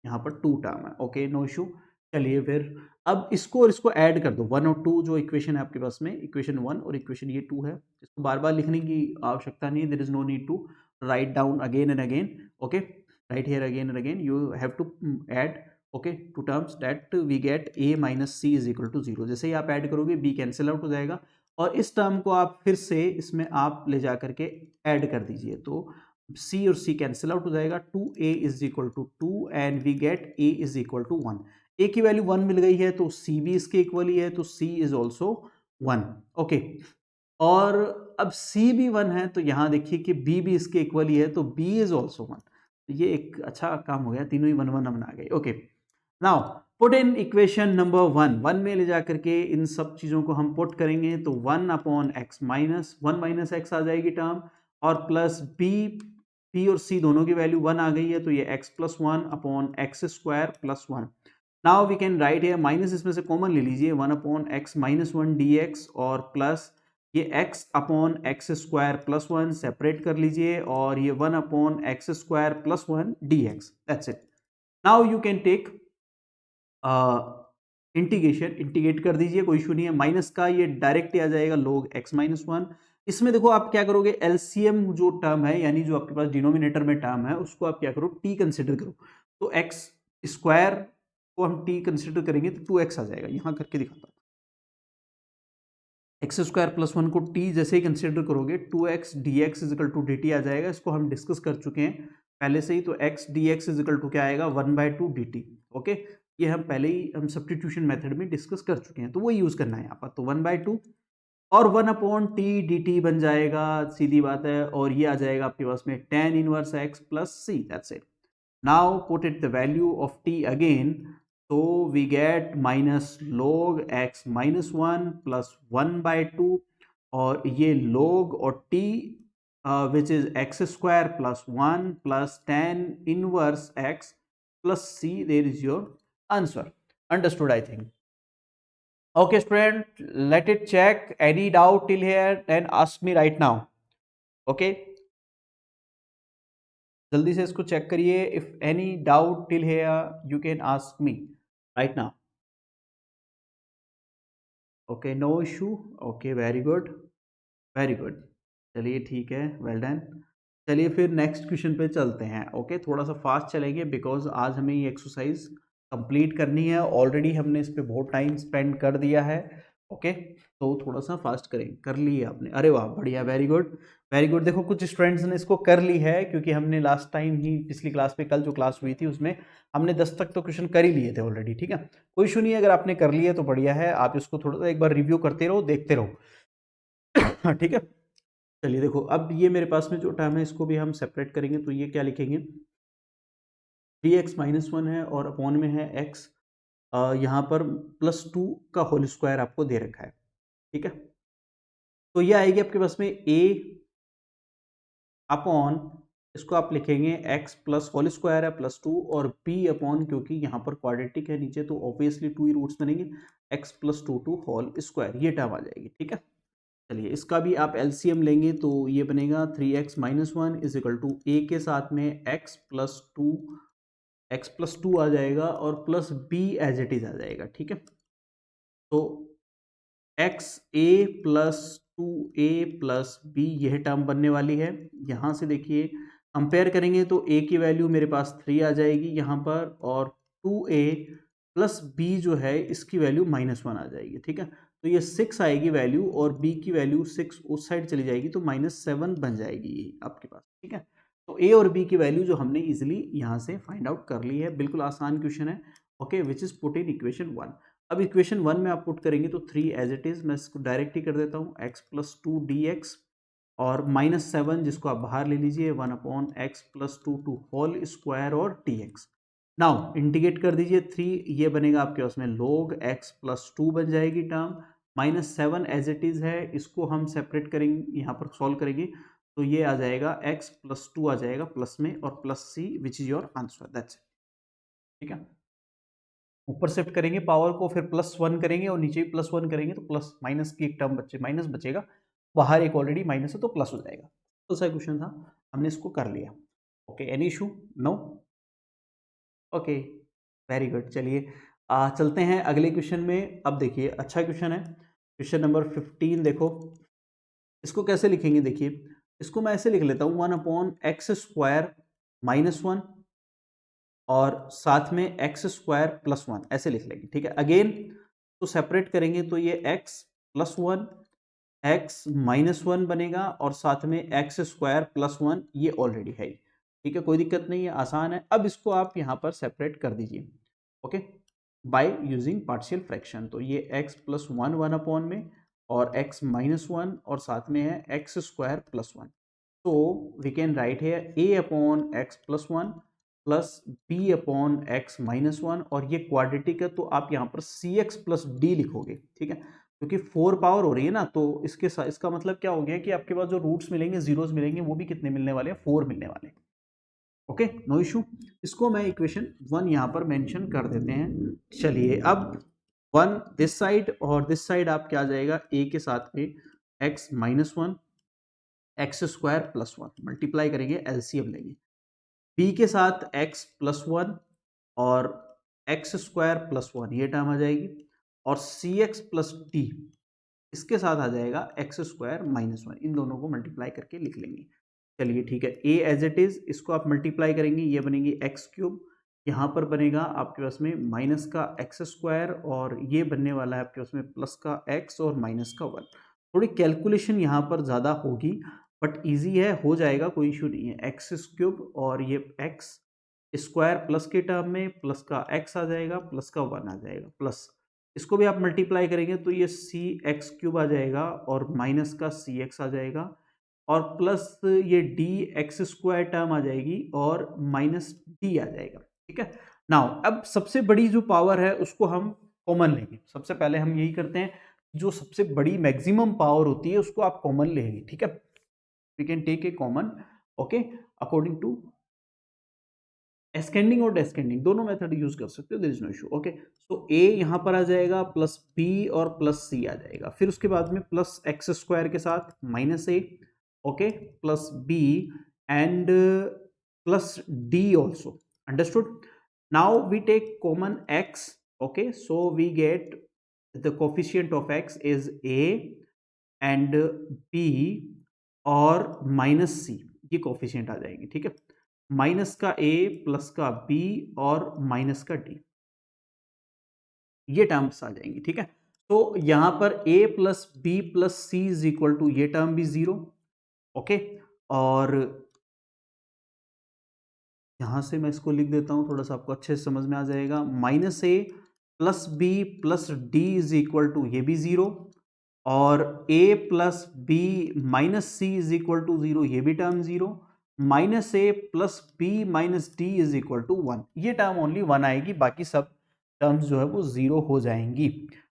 यहाँ पर 2 टर्म है। Okay, no issue. चलिए फिर अब इसको और इसको ऐड कर दो, 1 और 2 जो इक्वेशन है आपके पास में, इक्वेशन 1 और इक्वेशन ये 2 है, इसको बार बार लिखने की आवश्यकता नहीं है, there is no need to write down again and again. Okay, write here again and again, you have to add okay two terms that we get a minus C is equal to 0। जैसे ही आप add करोगे b cancel out हो जाएगा, और इस term को आप फिर से इसमें आप ले जा करके ऐड कर दीजिए, तो c और c कैंसिल आउट हो जाएगा, 2a is equal to 2 and we get a is equal to 1। a की वैल्यू 1 मिल गई है तो c भी इसके इक्वल ही है, तो c इज ऑल्सो 1। ओके, और अब c भी 1 है तो यहां देखिए कि b भी इसके इक्वल ही है, तो b इज ऑल्सो 1। ये एक अच्छा काम हो गया, तीनों ही 1 1 हमने आ गए। Okay, now put in equation number 1 में ले जाकर के इन सब चीजों को हम पुट करेंगे, तो 1 upon x minus 1 minus x आ जाएगी टर्म, और प्लस b और c दोनों की वैल्यू 1 आ गई है, तो ये x plus 1 upon x square plus 1। Now we can write here minus, इसमें से कॉमन ले लीजिए, 1 upon x minus 1 D X, और प्लस ये x upon x square plus 1 separate कर लीजिए, और ये 1 upon x square plus 1 D X. That's it. Now you can take integrate कर दीजिए, कोई इशू नहीं है। माइनस का ये डायरेक्ट ही आ जाएगा लोग x माइनस 1। इसमें देखो आप क्या करोगे, एलसीएम जो टर्म है, यानी जो आपके पास डिनोमिनेटर में टर्म है, उसको आप क्या करो, t कंसिडर करो, तो x स्क्वायर को हम t कंसिडर करेंगे तो 2x आ जाएगा। यहां करके दिखाता हूं, एक्स स्क्वायर प्लस 1 को t जैसे ही कंसिडर करोगे 2x dx is equal to dt आ जाएगा। इसको हम डिस्कस कर चुके हैं पहले से ही, तो x dx is equal to क्या आएगा, 1/2 dt। ओके, ये हम पहले ही हम सब्स्टिट्यूशन मेथड में डिस्कस कर चुके हैं, तो वो यूज करना है यहाँ पर। तो 1/2 और 1 अपॉन टी dt बन जाएगा, सीधी बात है, और ये आ जाएगा आपके पास में tan inverse x plus c। That's it. Now put it the value of t again, तो we get minus log x minus 1 plus 1/2, और ये log और t which is x square plus 1 plus tan inverse x plus c। There is your answer. Understood, I think. Okay, student, let it check. Any doubt till here, then ask me right now. Okay, जल्दी से इसको check करिए। If any doubt till here, you can ask me right now. Okay, no issue. Okay, very good, very good. चलिए ठीक है, well done. चलिए फिर next question पे चलते हैं। ओके, थोड़ा सा फास्ट चलेंगे बिकॉज आज हमें ये एक्सरसाइज कंप्लीट करनी है। ऑलरेडी हमने इस पे बहुत टाइम स्पेंड कर दिया है। ओके, तो थोड़ा सा फास्ट करें। कर ली है आपने? अरे वाह, बढ़िया, वेरी गुड, वेरी गुड। देखो कुछ स्टूडेंट्स ने इसको कर ली है, क्योंकि हमने लास्ट टाइम ही पिछली क्लास में, कल जो क्लास हुई थी उसमें हमने 10 तक तो क्वेश्चन कर ही लिए थे ऑलरेडी। ठीक है, कोई इशू नहीं है, अगर आपने कर लिया तो बढ़िया है। आप इसको थोड़ा सा एक बार रिव्यू करते रहो, देखते रहो। ठीक है, चलिए देखो, अब ये मेरे पास में जो टर्म है इसको भी हम सेपरेट करेंगे, तो ये क्या लिखेंगे, 3x माइनस 1 है और अपॉन में है x, यहाँ पर प्लस 2 का होल स्क्वायर आपको दे रखा है। ठीक है, तो ये आएगी आपके पास में a अपॉन, इसको आप लिखेंगे x प्लस होल स्क्वायर है प्लस 2, और b अपॉन, क्योंकि यहाँ पर क्वाड्रेटिक है नीचे तो ऑब्वियसली 2 ही रूट्स बनेंगे, x प्लस 2 होल स्क्वायर, ये टर्म आ जाएगी। ठीक है, चलिए इसका भी आप एलसीएम लेंगे तो ये बनेगा 3x minus 1 is equal to a के साथ में x प्लस 2 आ जाएगा, और plus b as it is आ जाएगा। ठीक है, तो x a plus 2a plus b यह टर्म बनने वाली है। यहाँ से देखिए कंपेयर करेंगे तो a की वैल्यू मेरे पास 3 आ जाएगी यहाँ पर, और 2a प्लस b जो है इसकी वैल्यू -1 आ जाएगी। ठीक है, तो ये 6 आएगी वैल्यू, और b की वैल्यू 6 उस साइड चली जाएगी, तो -7 बन जाएगी ये आपके पास। ठीक है, तो a और b की वैल्यू जो हमने इजीली यहाँ से फाइंड आउट कर ली है। बिल्कुल आसान क्वेश्चन है, okay, which is put in equation 1। अब इक्वेशन 1 में आप पुट करेंगे तो 3 एज इट इज, मैं इसको डायरेक्ट ही कर देता हूँ, x plus two D X और -7 जिसको आप बाहर ले लीजिए 1/x plus two whole square और डी एक्स। नाउ इंटीग्रेट कर दीजिए 3, ये बनेगा आपके पास में log x प्लस टू बन जाएगी टर्म, -7 एज इट इज है, इसको हम सेपरेट करेंगे, यहाँ पर सॉल्व करेंगे तो ये आ जाएगा x प्लस टू आ जाएगा प्लस में और plus C which is your answer, that's it. ठीक है, ऊपर शिफ्ट करेंगे पावर को, फिर +1 करेंगे और नीचे भी +1 करेंगे तो प्लस माइनस की एक टर्म माइनस बचेगा, बाहर एक ऑलरेडी माइनस है तो प्लस हो जाएगा। तो सा क्वेश्चन था, हमने इसको कर लिया। Okay, any issue? No? Okay, very good. चलिए चलते हैं अगले क्वेश्चन में। अब देखिए अच्छा क्वेश्चन है, क्वेश्चन नंबर 15 देखो, इसको कैसे लिखेंगे देखिए, इसको मैं ऐसे लिख लेता हूँ 1/x² -1 और साथ में x² +1 ऐसे लिख लेंगे। ठीक है, अगेन तो सेपरेट करेंगे तो ये x+1 x-1 बनेगा और साथ में x² +1 ये ऑलरेडी है। ठीक है, कोई दिक्कत नहीं है, आसान है। अब इसको आप यहाँ पर सेपरेट कर दीजिए, okay, bye using partial fraction. तो ये x+1 1/, में और x-1 और साथ में है x² +1। तो we can write here a/x+1 plus b/x-1 और ये क्वाड्रेटिक है तो आप यहाँ पर cx+d लिखोगे। ठीक है, क्योंकि 4 पावर हो रही है ना, तो इसके साथ इसका मतलब क्या हो गया कि आपके पास जो रूट्स मिलेंगे, जीरोस मिलेंगे, वो भी कितने मिलने वाले हैं, 4 मिलने वाले हैं। Okay, no issue. इसको मैं इक्वेशन 1 यहाँ पर मेंशन कर देते हैं। चलिए अब 1 दिस साइड और दिस साइड आप क्या आ जाएगा, a के साथ में x-1 x² +1 मल्टीप्लाई करेंगे, एलसीएम लेंगे, b के साथ x+1 और x² +1 ये टर्म आ जाएगी और cx+d इसके साथ आ जाएगा x² -1, इन दोनों को मल्टीप्लाई करके लिख लेंगे। चलिए ठीक है, a एज इट इज, इसको आप मल्टीप्लाई करेंगे, ये बनेगी x3, यहाँ पर बनेगा आपके पास में माइनस का x² और ये बनने वाला है आपके पास में प्लस का x और माइनस का 1। थोड़ी कैलकुलेशन यहाँ पर ज़्यादा होगी बट इजी है, हो जाएगा, कोई इशू नहीं है। x³ और ये x² प्लस के टर्म में प्लस का x आ जाएगा, प्लस का 1 आ जाएगा, प्लस इसको भी आप मल्टीप्लाई करेंगे तो ये cx³ आ जाएगा और माइनस का cx आ जाएगा और प्लस ये dx² टर्म आ जाएगी और माइनस d आ जाएगा। ठीक है, नाउ अब सबसे बड़ी जो पावर है उसको हम कॉमन लेंगे। सबसे पहले हम यही करते हैं, जो सबसे बड़ी मैक्सिमम पावर होती है उसको आप कॉमन लेंगे। ठीक है, we can take a common, okay, according to ascending और डेस्केंडिंग दोनों मेथड यूज कर सकते हो, there is no issue. Okay, so a यहां पर आ जाएगा प्लस b और प्लस c आ जाएगा, फिर उसके बाद में प्लस x² के साथ -a, okay, plus b and plus d also, understood. Now we take common x, okay, so we get the coefficient of x is a and b और माइनस c, ये कोफिशिएंट आ जाएंगे। ठीक है, minus का a plus का b और minus का d, ये टर्म्स आ जाएंगी। ठीक है, तो यहां पर a plus B plus C is equal to ये टर्म भी 0, ओके, और यहां से मैं इसको लिख देता हूं, थोड़ा सा आपको अच्छे से समझ में आ जाएगा। -a plus B plus D is equal to ये भी 0 और a plus B minus C is equal to 0, ये भी term 0, -a plus B minus D is equal to 1, ये टर्म ओनली 1 आएगी, बाकी सब टर्म्स जो है वो 0 हो जाएंगी।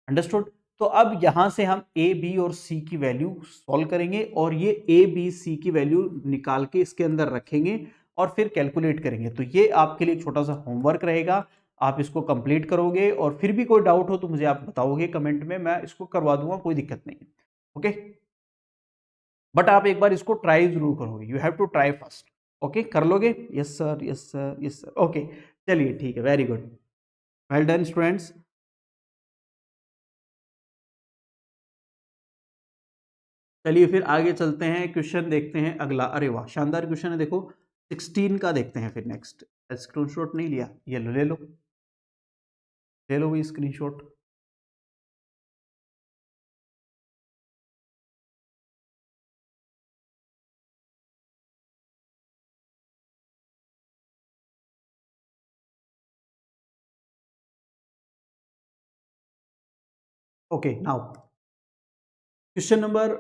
अंडरस्टूड। तो अब यहां से हम a b और c की वैल्यू सॉल्व करेंगे और ये a b c की वैल्यू निकाल के इसके अंदर रखेंगे और फिर कैलकुलेट करेंगे। तो ये आपके लिए एक छोटा सा होमवर्क रहेगा, आप इसको कंप्लीट करोगे और फिर भी कोई डाउट हो तो मुझे आप बताओगे कमेंट में, मैं इसको करवा दूंगा, कोई दिक्कत नहीं है। ओके, बट आप एक बार इसको ट्राई जरूर करोगे, you have to try first. Okay, कर लोगे? Yes sir, yes sir, yes sir. Okay, चलिए ठीक है, very good, well done students. चलिए फिर आगे चलते हैं, क्वेश्चन देखते हैं अगला। अरे वाह, शानदार क्वेश्चन है, देखो 16 का देखते हैं फिर नेक्स्ट। स्क्रीनशॉट नहीं लिया, ये लो, ले लो, ले लो भाई screenshot. Okay, now question number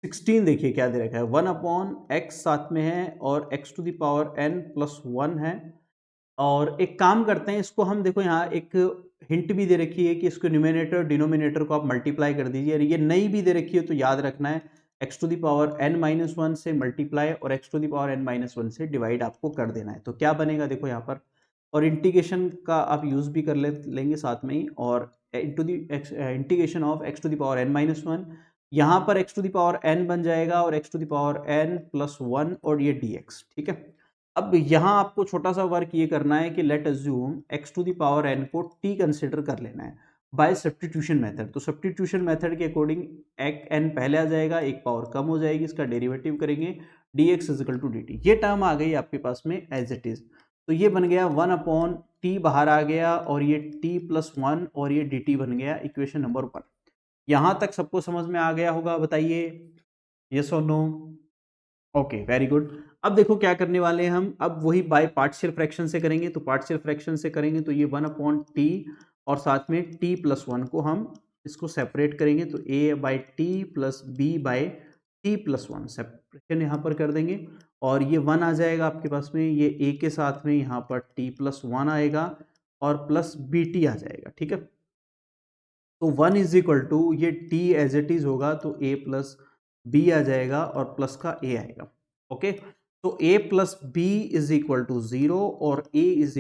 16 देखिए क्या दे रखा है। 1/x साथ में है और x⁴n+1 है। और एक काम करते हैं, इसको हम देखो यहाँ एक हिंट भी दे रखी है कि इसको न्यूमरेटर डिनोमिनेटर को आप मल्टीप्लाई कर दीजिए। और ये नई भी दे रखी है तो याद रखना है x⁴n-1 से मल्टीप्लाई और x⁴n-1 से डिवाइड आपको कर देना है। तो क्या बनेगा देखो यहाँ पर, और इंटीग्रेशन का आप यूज भी कर लेंगे साथ में ही। और इंटीग्रेशन ऑफ x⁴n-1, यहाँ पर x⁴n बन जाएगा और x⁴n+1 और ये dx, ठीक है। अब यहाँ आपको छोटा सा वर्क ये करना है कि लेट अज्यूम x⁴n को t कंसिडर कर लेना है बाय सब्स्टिट्यूशन मेथड। तो सब्स्टिट्यूशन मेथड के अकॉर्डिंग n पहले आ जाएगा, एक पावर कम हो जाएगी, इसका डेरिवेटिव करेंगे dx = dt। ये टर्म आ गई आपके पास में एज इट इज। तो ये बन गया 1/t बाहर आ गया और ये t+1 और ये dt बन गया इक्वेशन नंबर 1। यहां तक सबको समझ में आ गया होगा, बताइए यस और नो। Okay, very good. अब देखो क्या करने वाले हैं हम, अब वही बाय पार्शियल फ्रैक्शन से करेंगे। तो पार्शियल फ्रैक्शन से करेंगे तो ये 1/t और साथ में t+1 को हम इसको सेपरेट करेंगे। तो a/t प्लस b/t+1 सेपरेशन यहाँ पर कर देंगे और ये 1 आ जाएगा आपके पास में। ये a के साथ में यहाँ पर t+1 आएगा और प्लस bt आ जाएगा, ठीक है। तो 1 = ये t एज इट इज होगा तो a प्लस b आ जाएगा और प्लस का a आएगा। ओके, तो a प्लस b = 0 और a =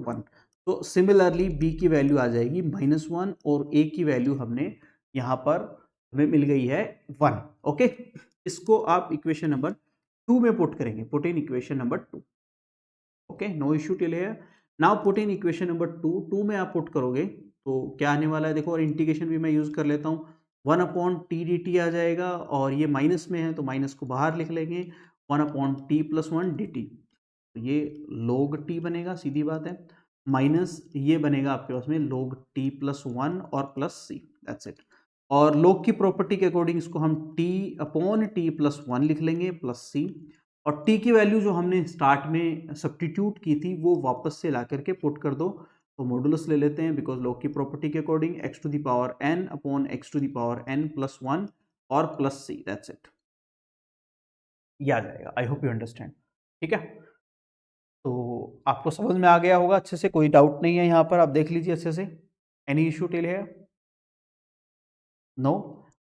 1। तो सिमिलरली b की वैल्यू आ जाएगी -1 और a की वैल्यू हमने यहाँ पर हमें मिल गई है 1। ओके, इसको आप इक्वेशन नंबर 2 में पुट करेंगे, put in equation number 2। Okay, no issue till here. Now put in equation number 2 में आप पुट करोगे तो क्या आने वाला है देखो। और इंटीग्रेशन भी मैं यूज कर लेता हूँ, 1/t dt आ जाएगा और ये माइनस में है तो माइनस को बाहर लिख लेंगे, 1/t+1 dt। तो ये log t बनेगा, सीधी बात है, माइनस ये बनेगा आपके पास में log t+1 और प्लस c, दैट्स इट। और log की प्रॉपर्टी के अकॉर्डिंग इसको हम t/t+1 लिख लेंगे प्लस c। और t की वैल्यू जो हमने स्टार्ट में सब्स्टिट्यूट की थी वो वापस से ला करके पुट कर दो। तो मॉडुलस ले लेते हैं बिकॉज लॉग की प्रॉपर्टी के अकॉर्डिंग x⁴n/x⁴n+1 और प्लस c, दैट्स इट। ये आ जाएगा। आई होप यू अंडरस्टैंड, ठीक है। तो आपको समझ में आ गया होगा अच्छे से, कोई डाउट नहीं है यहाँ पर, आप देख लीजिए अच्छे से। Any issue till here? No?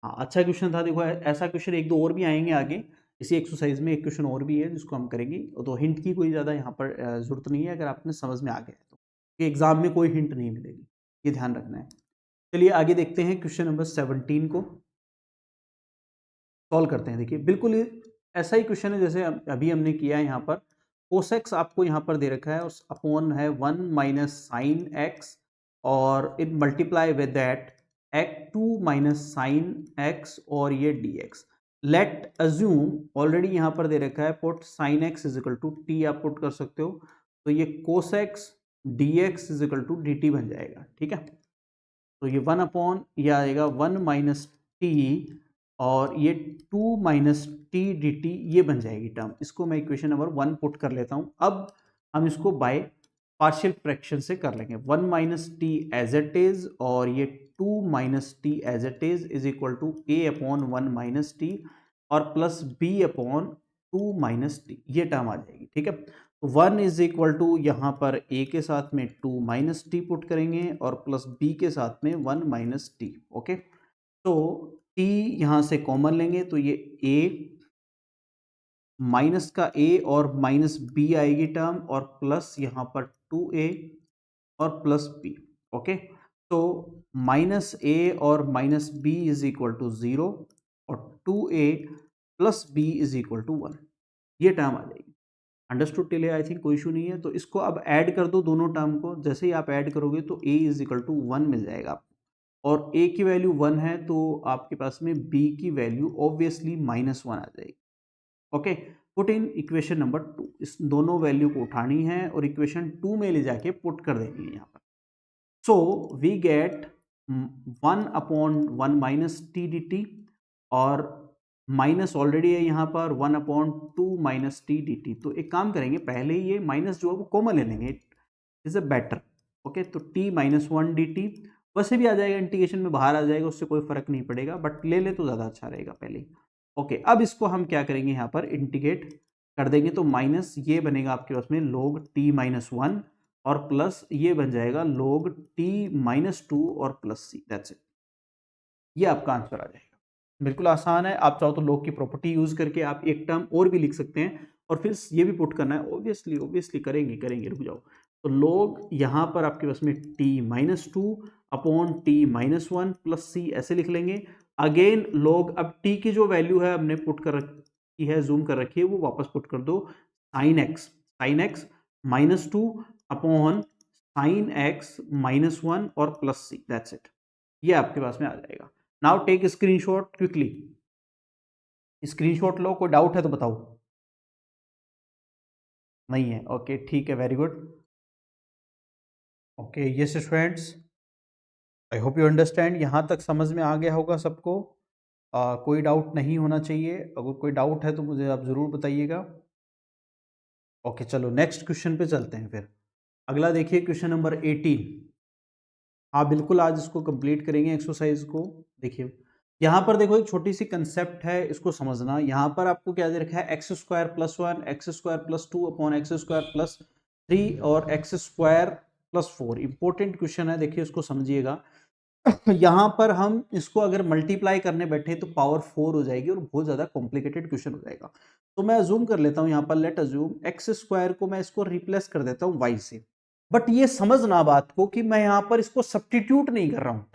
हाँ, अच्छा क्वेश्चन था। देखो ऐसा क्वेश्चन एक दो और भी आएंगे आगे इसी एक्सरसाइज में। एक क्वेश्चन और भी है जिसको हम करेंगे, तो हिंट की कोई ज़्यादा यहाँ पर जरूरत नहीं है अगर आपने समझ में आ गया तो, कि एग्जाम में कोई हिंट नहीं मिलेगी, ये ध्यान रखना है। चलिए आगे देखते हैं, क्वेश्चन नंबर 17 को सॉल्व करते हैं। देखिए बिल्कुल ऐसा ही क्वेश्चन है जैसे अभी हमने किया है। यहाँ पर कोसेक्स आपको यहाँ पर दे रखा है, उस अपॉन है 1 - sin x और it multiply with that x2 - sin x और ये dx। लेट अज्यूम, ऑलरेडी यहाँ पर दे रखा है पुट sin x = t, आप पुट कर सकते हो। तो ये cosx dx = dt बन जाएगा, ठीक है। तो ये 1 ये आएगा 1 - t और ये 2 - t dt, ये बन जाएगी टर्म। इसको मैं इक्वेशन नंबर 1 पुट कर लेता हूँ। अब हम इसको बाय पार्शियल फ्रैक्शन से कर लेंगे। 1 - t एज इट इज और ये 2 - t as it is = a/1 - t और प्लस b/2 - t, ये टर्म आ जाएगी, ठीक है। तो 1 = यहाँ पर a के साथ में 2 - t पुट करेंगे और प्लस b के साथ में 1 - t। ओके, तो t यहाँ से कॉमन लेंगे तो ये a माइनस का a और माइनस b आएगी टर्म और प्लस यहाँ पर 2a और प्लस b। ओके, तो -a और -b = 0 और 2a प्लस b = 1, ये टर्म आ जाएगी। अंडरस्टूड टिल आई थिंक कोई इशू नहीं है। तो इसको अब ऐड कर दो दोनों टर्म को। जैसे ही आप ऐड करोगे तो a = 1 मिल जाएगा आपको, और a की वैल्यू 1 है तो आपके पास में b की वैल्यू ऑब्वियसली -1 आ जाएगी। Okay, put in equation number 2। इस दोनों वैल्यू को उठानी है और इक्वेशन 2 में ले जाके पुट कर देनी है यहाँ पर। So we get 1/1 - t dt और माइनस ऑलरेडी है यहाँ पर 1/2 - t dt। तो एक काम करेंगे, पहले ही ये माइनस जो है वो कॉमन ले लेंगे, इज अ बेटर। ओके, तो t - 1 dt वैसे भी आ जाएगा, इंटीग्रेशन में बाहर आ जाएगा, उससे कोई फर्क नहीं पड़ेगा, बट ले ले तो ज़्यादा अच्छा रहेगा पहले। ओके, अब इसको हम क्या करेंगे, यहाँ पर इंटीग्रेट कर देंगे, तो माइनस ये बनेगा आपके पास में log t माइनस वन, और प्लस ये बन जाएगा log t माइनस टू और प्लस सी, दैट्स इट। ये आपका आंसर आ जाएगा। बिल्कुल आसान है, आप चाहो तो log की प्रॉपर्टी यूज करके आप एक टर्म और भी लिख सकते हैं, और फिर ये भी पुट करना है, ऑब्वियसली करेंगे, रुक जाओ। तो log यहाँ पर आपके पास में t minus two upon t minus one plus c, ऐसे लिख लेंगे। अगेन log, अब t की जो वैल्यू है हमने पुट कर रखी है, जूम कर रखी है, वो वापस पुट कर दो, sine x minus two upon sine x minus one और प्लस सी, दैट्स इट। ये आपके पास में आ जाएगा। Now take screenshot quickly, screenshot लो, कोई डाउट है तो बताओ। नहीं है, ओके ठीक है, very good. Okay yes students, I hope you understand, यहाँ तक समझ में आ गया होगा सबको। कोई डाउट नहीं होना चाहिए, अगर कोई डाउट है तो मुझे आप ज़रूर बताइएगा। ओके चलो नेक्स्ट क्वेश्चन पे चलते हैं फिर। अगला देखिए क्वेश्चन नंबर 18। हाँ बिल्कुल, आज इसको कंप्लीट करेंगे एक्सरसाइज को। देखिए यहाँ पर देखो, एक छोटी सी कंसेप्ट है, इसको समझना। यहाँ पर आपको क्या दे रखा है, x square plus one, x square plus two upon x square plus three और x square plus four. Important question है, देखिए इसको समझिएगा। यहाँ पर हम इसको अगर मल्टीप्लाई करने बैठे तो पावर 4 हो जाएगी और बहुत ज्यादा कॉम्प्लिकेटेड क्वेश्चन हो जाएगा। तो मैं अज्यूम कर लेता हूँ यहाँ पर, लेट अज्यूम एक्स स्क्वायर को मैं इसको रिप्लेस कर देता हूँ वाई से। बट ये समझना बात को कि मैं यहाँ पर इसको सब्स्टिट्यूट नहीं कर रहा हूँ,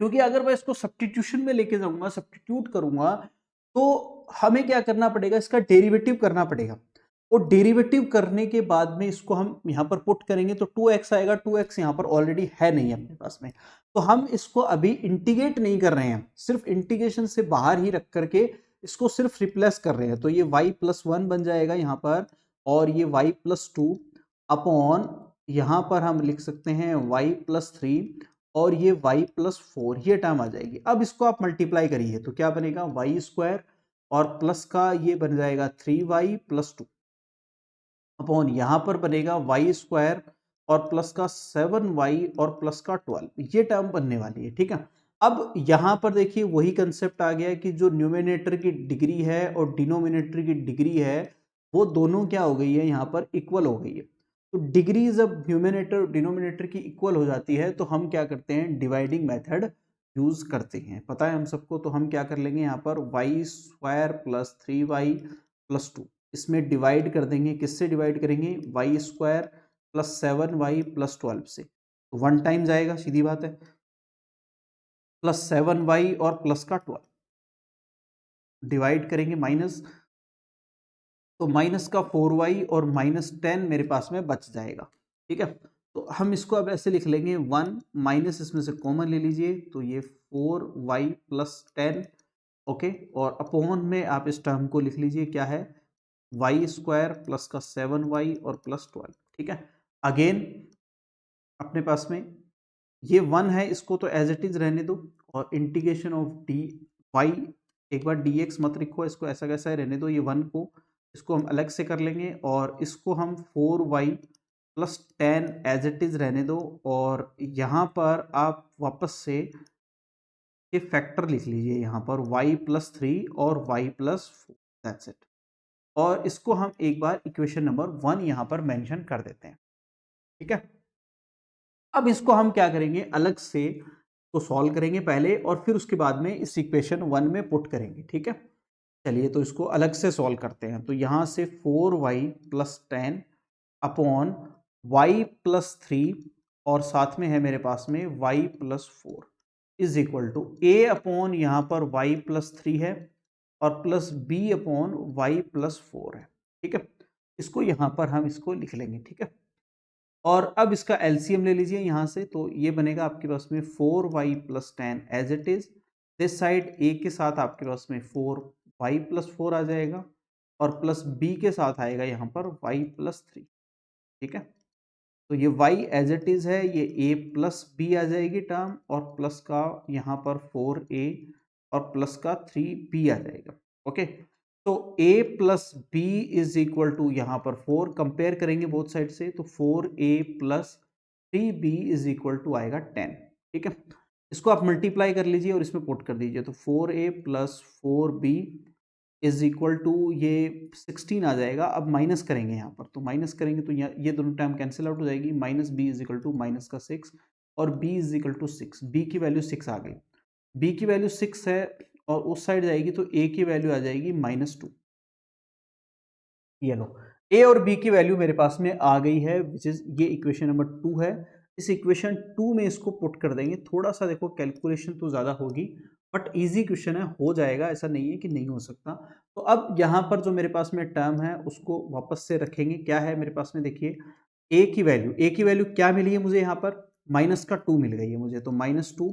क्योंकि अगर मैं इसको सब्स्टिट्यूशन में लेके जाऊंगा, सब्स्टिट्यूट करूंगा, तो हमें क्या करना पड़ेगा, इसका डेरिवेटिव करना पड़ेगा। और डेरिवेटिव करने के बाद में इसको हम यहाँ पर पुट करेंगे तो 2x आएगा। 2x यहाँ पर ऑलरेडी है नहीं अपने पास में, तो हम इसको अभी इंटीग्रेट नहीं कर रहे हैं, सिर्फ इंटीग्रेशन से बाहर ही रख करके इसको सिर्फ रिप्लेस कर रहे हैं। तो ये y प्लस वन बन जाएगा यहाँ पर, और ये y प्लस टू अपॉन यहाँ पर हम लिख सकते हैं y प्लस थ्री, और ये y प्लस फोर, ये टर्म आ जाएगी। अब इसको आप मल्टीप्लाई करिए तो क्या बनेगा, वाई स्क्वायर और प्लस का ये बन जाएगा 3y प्लस टू अपॉन यहाँ पर बनेगा वाई स्क्वायर और प्लस का 7y और प्लस का 12, ये टर्म बनने वाली है। ठीक है, अब यहाँ पर देखिए वही कंसेप्ट आ गया कि जो न्यूमिनेटर की डिग्री है और डिनोमिनेटर की डिग्री है, वो दोनों क्या हो गई है, यहाँ पर इक्वल हो गई है। तो डिग्री जब न्यूमिनेटर डिनोमिनेटर की इक्वल हो जाती है तो हम क्या करते हैं, डिवाइडिंग मेथड यूज करते हैं, पता है हम सबको। तो हम क्या कर लेंगे, यहाँ पर Y square plus 3y plus two, इसमें डिवाइड कर देंगे, किससे डिवाइड करेंगे, Y square plus 7y plus 12 से, तो वन टाइम जाएगा, सीधी बात है, प्लस 7y और प्लस का 12 डिवाइड करेंगे माइनस, तो माइनस का 4y और माइनस 10 मेरे पास में बच जाएगा। ठीक है, तो हम इसको अब ऐसे लिख लेंगे, वन माइनस इसमें से कॉमन ले लीजिए, तो ये 4y प्लस 10। ओके, और अपॉन में आप इस टर्म को लिख लीजिए, क्या है, वाई स्क्वायर प्लस का 7y और प्लस 12। ठीक है, अगेन अपने पास में ये वन है, इसको तो एज इट इज रहने दो, और इंटीग्रेशन ऑफ डी वाई, एक बार डी एक्स मत लिखो, इसको ऐसा कैसा है रहने दो, ये वन को इसको हम अलग से कर लेंगे, और इसको हम 4y plus 10 as it is रहने दो, और यहाँ पर आप वापस से ये फैक्टर लिख लीजिए, यहाँ पर y प्लस थ्री और y plus four, that's it. और इसको हम एक बार इक्वेशन नंबर वन यहाँ पर मेंशन कर देते हैं। ठीक है, अब इसको हम क्या करेंगे, अलग से तो सॉल्व करेंगे पहले, और फिर उसके बाद में इस इक्वेशन वन में पुट करेंगे। ठीक है, चलिए तो इसको अलग से सॉल्व करते हैं। तो यहाँ से 4y plus 10 upon y plus three, और साथ में है मेरे पास में y plus four is equal to a upon यहाँ पर y प्लस थ्री है, और plus b upon y plus four है। ठीक है, इसको यहाँ पर हम इसको लिख लेंगे। ठीक है, और अब इसका एलसीएम ले लीजिए यहाँ से, तो ये बनेगा आपके पास में 4y plus 10 as it is, this side a के साथ आपके पास में 4y प्लस फोर आ जाएगा, और प्लस b के साथ आएगा यहाँ पर y प्लस थ्री। ठीक है, तो ये y एज इट इज है, ये a प्लस बी आ जाएगी टर्म, और प्लस का यहाँ पर 4a और प्लस का 3b आ जाएगा। ओके, तो a plus B is equal to यहाँ पर 4, कंपेयर करेंगे बोथ साइड से, तो 4a plus 3b is equal to आएगा 10। ठीक है। इसको आप मल्टीप्लाई कर लीजिए और इसमें पुट कर दीजिए, तो 4a plus 4b is equal to ये 16 आ जाएगा। अब माइनस करेंगे यहाँ पर, तो माइनस करेंगे तो ये दोनों टाइम कैंसिल आउट हो जाएगी। Minus B is equal to minus का 6 और b is equal to 6, b की वैल्यू 6 आ गई, b की वैल्यू 6 है और उस साइड जाएगी तो a की वैल्यू आ जाएगी -2। ये लो, a और b की वैल्यू मेरे पास में आ गई है, विच इज ये इक्वेशन नंबर 2 है। इस इक्वेशन 2 में इसको पुट कर देंगे। थोड़ा सा देखो कैलकुलेशन तो ज़्यादा होगी, बट इजी क्वेश्चन है, हो जाएगा, ऐसा नहीं है कि नहीं हो सकता। तो अब यहाँ पर जो मेरे पास में टर्म है उसको वापस से रखेंगे। क्या है मेरे पास में, देखिए a की वैल्यू क्या मिली है मुझे यहाँ पर, -2 मिल गई है मुझे, तो -2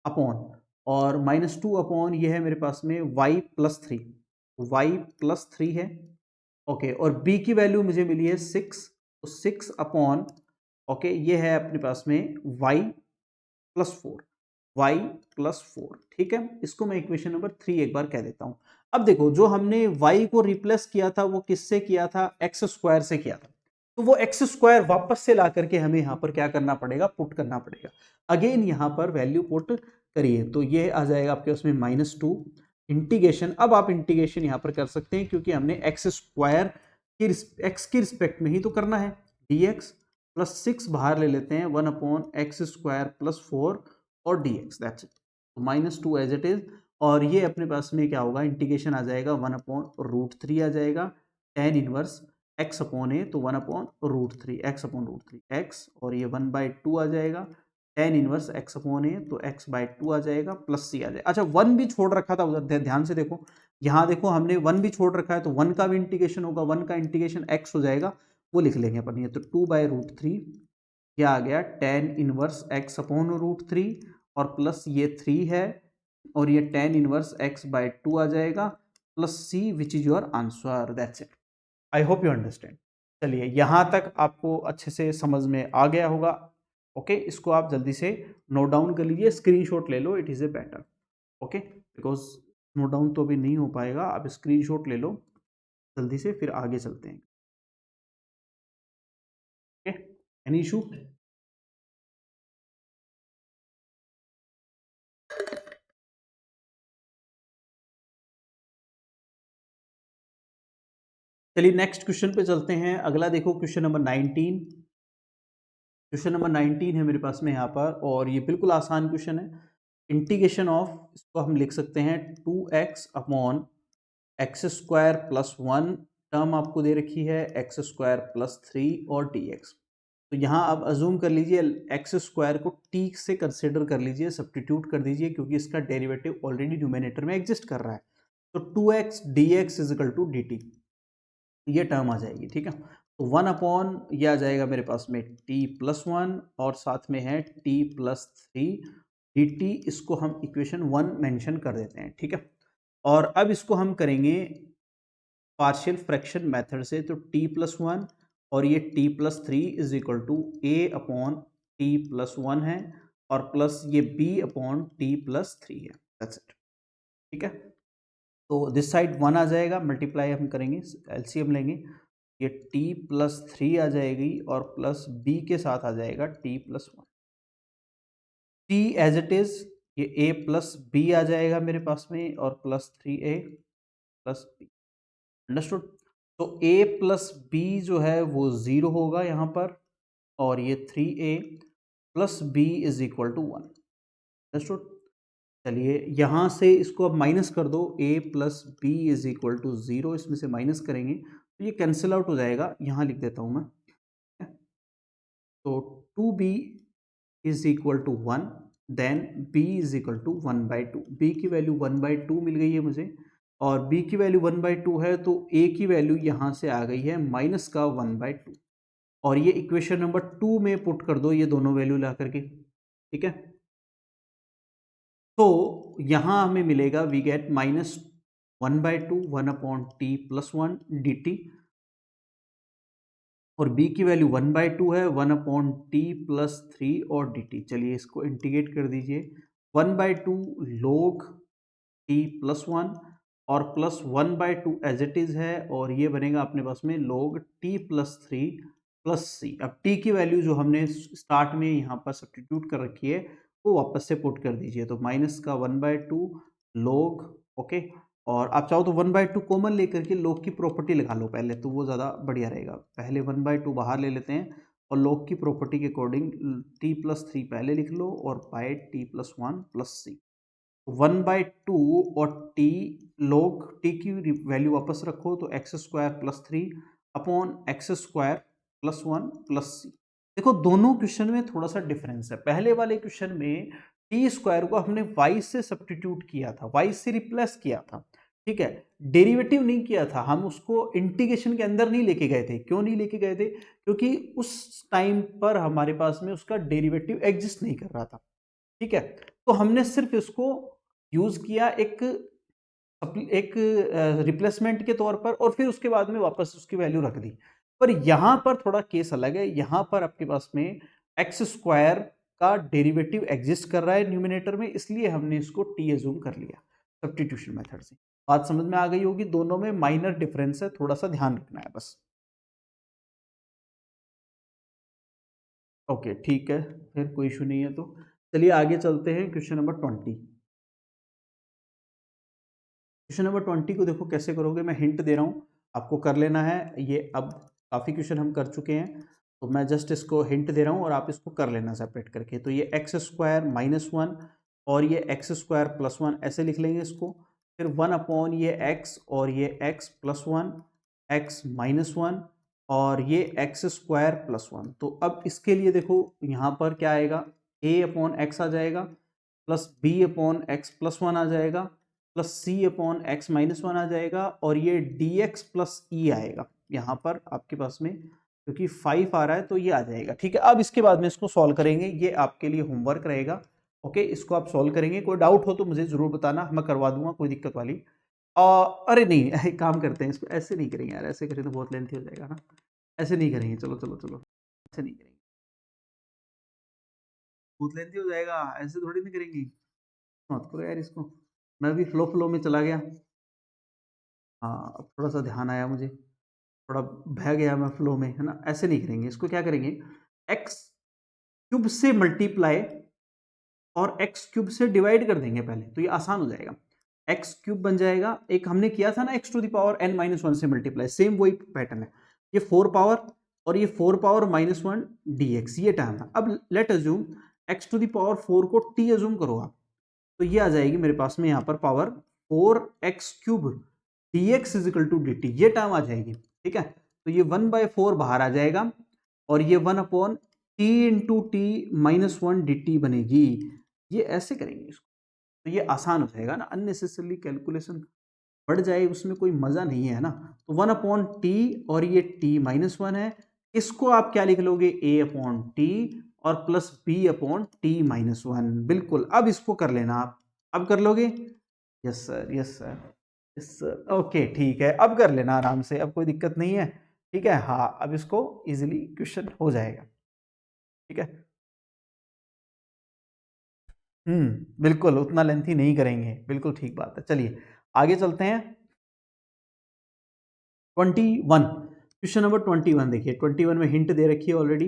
अपॉन, और -2 अपॉन ये है मेरे पास में y+3 है। ओके, और b की वैल्यू मुझे मिली है 6, तो 6 अपॉन, ओके, ये है अपने पास में y+4, ठीक है। इसको मैं इक्वेशन नंबर 3 एक बार कह देता हूं। अब देखो, जो हमने y को रिप्लेस किया था वो किससे किया था, एक्स स्क्वायर से किया था, तो वो एक्स स्क्वायर वापस से ला करके हमें यहाँ पर क्या करना पड़ेगा, पुट करना पड़ेगा। अगेन यहाँ पर वैल्यू पुट करिए, तो ये आ जाएगा आपके उसमें -2 इंटीग्रेशन। अब आप इंटीग्रेशन यहाँ पर कर सकते हैं क्योंकि हमने एक्स स्क्वायर की एक्स की रिस्पेक्ट में ही तो करना है। dx प्लस 6 बाहर ले लेते हैं, 1/x² + 4 और dx, that's it, -2 as it is. और ये अपने पास में क्या होगा, इंटीग्रेशन आ जाएगा 1/√3 आ जाएगा, tan इनवर्स x अपॉन ए, तो 1/√3 x और ये 1/2 आ जाएगा, tan इनवर्स x अपॉन ए, तो x/2 आ जाएगा, प्लस c आ जाएगा। अच्छा, 1 भी छोड़ रखा था उधर, ध्यान से देखो, यहाँ देखो हमने 1 भी छोड़ रखा है, तो 1 का भी इंटीग्रेशन होगा, 1 का इंटीग्रेशन x हो जाएगा, वो लिख लेंगे अपन। ये तो 2/√3 क्या आ गया, tan इनवर्स x अपॉन √3 और प्लस ये 3 है और ये tan इनवर्स x/2 आ जाएगा, plus c, which is your answer, that's it. I hope you understand. चलिए, यहाँ तक आपको अच्छे से समझ में आ गया होगा। ओके, इसको आप जल्दी से नोट डाउन कर लीजिए, स्क्रीनशॉट ले लो, it is a better. Okay, because note down तो अभी नहीं हो पाएगा, आप स्क्रीनशॉट ले लो जल्दी से, फिर आगे चलते हैं। Okay, any issue? चलिए नेक्स्ट क्वेश्चन पे चलते हैं। अगला देखो, क्वेश्चन नंबर 19। क्वेश्चन नंबर 19 है मेरे पास में यहाँ पर, और ये बिल्कुल आसान क्वेश्चन है। इंटीग्रेशन ऑफ, इसको हम लिख सकते हैं 2x अपॉन x² + 1, टर्म आपको दे रखी है x² + 3 और dx। तो यहाँ आप अजूम कर लीजिए, x² को t से कंसिडर कर लीजिए, सब्स्टिट्यूट कर दीजिए, क्योंकि इसका डेरिवेटिव ऑलरेडी न्यूमेरेटर में एग्जिस्ट कर रहा है। तो 2x dx = dt, ये टर्म आ जाएगी, ठीक है। तो 1 अपॉन ये आ जाएगा मेरे पास में t+1 और साथ में है t+3 dt। इसको हम इक्वेशन 1 मेंशन कर देते हैं, ठीक है। और अब इसको हम करेंगे पार्शियल फ्रैक्शन मेथड से, तो t+1 और ये t+3 is equal to a upon t+1 है और प्लस ये b अपॉन t+3 है, दैट्स इट, ठीक है। तो दिस साइड 1 आ जाएगा, मल्टीप्लाई हम करेंगे, एलसीएम लेंगे, ये t+3 आ जाएगी और प्लस b के साथ आ जाएगा t+1, t as it is, ये a प्लस b आ जाएगा मेरे पास में और plus 3a plus b, understood. तो a प्लस बी जो है वो 0 होगा यहाँ पर, और ये 3a plus B is equal to 1, understood. चलिए, यहाँ से इसको अब माइनस कर दो, a plus B is equal to 0, इसमें से माइनस करेंगे तो ये कैंसिल आउट हो जाएगा। यहाँ लिख देता हूँ मैं, तो 2b is equal to 1, then b is equal to 1/2, b की वैल्यू 1/2 मिल गई है मुझे, और b की वैल्यू 1/2 है, तो a की वैल्यू यहाँ से आ गई है माइनस का 1/2, और ये इक्वेशन नंबर 2 में पुट कर दो ये दोनों वैल्यू ला करके, ठीक है। तो यहाँ हमें मिलेगा, वी गेट -1/2, 1/t+1 dt, और b की वैल्यू 1/2 है, 1/t+3 और dt। चलिए इसको इंटीग्रेट कर दीजिए, 1/2 log t+1 और प्लस 1/2 एज इट इज है, और ये बनेगा अपने पास में log t+3 प्लस c। अब t की वैल्यू जो हमने स्टार्ट में यहाँ पर सब्स्टिट्यूट कर रखी है वो वापस से पुट कर दीजिए, तो माइनस का 1/2 log, ओके। और आप चाहो तो 1/2 कॉमन लेकर के log की प्रॉपर्टी लगा लो पहले, तो वो ज़्यादा बढ़िया रहेगा। पहले 1/2 बाहर ले लेते हैं और log की प्रॉपर्टी के अकॉर्डिंग t+3 पहले लिख लो और बाय t+1+c। 1/2 और t log t की वैल्यू वापस रखो तो x² + 3 अपॉन x² +1+c। देखो दोनों क्वेश्चन में थोड़ा सा डिफरेंस है। पहले वाले क्वेश्चन में टी स्क्वायर को हमने y से सब्स्टिट्यूट किया था, y से रिप्लेस किया था, ठीक है, डेरिवेटिव नहीं किया था, हम उसको इंटीग्रेशन के अंदर नहीं लेके गए थे। क्यों नहीं लेके गए थे? क्योंकि उस टाइम पर हमारे पास में उसका डेरिवेटिव एग्जिस्ट नहीं कर रहा था, ठीक है। तो हमने सिर्फ इसको यूज किया एक रिप्लेसमेंट के तौर पर, और फिर उसके बाद में वापस उसकी वैल्यू रख दी। पर यहां पर थोड़ा केस अलग है। यहां पर आपके पास में x² का डेरिवेटिव एग्जिस्ट कर रहा है न्यूमिनेटर में, इसलिए हमने इसको t एज्यूम कर लिया सब्स्टिट्यूशन मेथड से। बात समझ में आ गई होगी। दोनों में माइनर डिफरेंस है, थोड़ा सा ध्यान रखना है बस। ओके ठीक है, फिर कोई इशू नहीं है। तो चलिए आगे चलते हैं क्वेश्चन नंबर 20। क्वेश्चन नंबर 20 को देखो कैसे करोगे, मैं हिंट दे रहा हूँ, आपको कर लेना है ये। अब काफ़ी क्वेश्चन हम कर चुके हैं, तो मैं जस्ट इसको हिंट दे रहा हूँ और आप इसको कर लेना सेपरेट करके। तो ये x² - 1 और ये x² + 1 ऐसे लिख लेंगे इसको। फिर 1 अपॉन ये x और ये x+1 x-1 और ये x² + 1। तो अब इसके लिए देखो यहाँ पर क्या आएगा, a/x आ जाएगा, प्लस b/x+1 आ जाएगा, प्लस c/x-1 आ जाएगा, और ये dx+e आएगा यहाँ पर आपके पास में, क्योंकि 5 आ रहा है तो ये आ जाएगा, ठीक है। अब इसके बाद में इसको सॉल्व करेंगे, ये आपके लिए होमवर्क रहेगा, ओके। इसको आप सॉल्व करेंगे, कोई डाउट हो तो मुझे जरूर बताना, मैं करवा दूंगा, कोई दिक्कत वाली अरे नहीं एक काम करते हैं, इसको ऐसे नहीं करेंगे यार, ऐसे करें तो बहुत लेंथी हो जाएगा ना। ऐसे नहीं करेंगे, चलो चलो चलो, ऐसे नहीं करेंगे, बहुत लेंथी हो जाएगा, ऐसे थोड़ी नहीं करेंगे। मत करो यार इसको, मैं भी फ्लो फ्लो में चला गया। हाँ अब थोड़ा सा ध्यान आया मुझे, थोड़ा बह गया मैं फ्लो में, है ना। ऐसे नहीं करेंगे इसको, क्या करेंगे, x³ से मल्टीप्लाई और x³ से डिवाइड कर देंगे पहले, तो ये आसान हो जाएगा। x³ बन जाएगा, एक हमने किया था ना x⁻n-1 से मल्टीप्लाई, सेम वही पैटर्न है। ये 4 पावर और ये 4 पावर -1 dx, ये टर्म है। अब लेट अज्यूम x⁴ को t अज्यूम करो आप, तो ये आ जाएगी मेरे पास में यहाँ पर पावर 4x³ dx = dt, ये टर्म आ जाएगी, ठीक है। तो ये 1/4 बाहर आ जाएगा और ये 1 upon t into t-1 dt बनेगी। ये ऐसे करेंगे इसको, तो ये आसान हो जाएगा ना, अननेसेसरली कैलकुलेशन बढ़ जाए उसमें कोई मजा नहीं है ना। तो 1 अपॉन टी और ये t-1 है, इसको आप क्या लिख लोगे, a अपॉन टी और प्लस b अपॉन t-1, बिल्कुल। अब इसको कर लेना आप, अब कर लोगे, yes sir yes sir yes sir, okay ठीक है, अब कर लेना आराम से, अब कोई दिक्कत नहीं है, ठीक है। हाँ अब इसको इजीली क्वेश्चन हो जाएगा, ठीक है। बिल्कुल उतना लेंथी नहीं करेंगे, बिल्कुल ठीक बात है। चलिए आगे चलते हैं। 21, क्वेश्चन नंबर 21 देखिए, 21 में हिंट दे रखी है ऑलरेडी।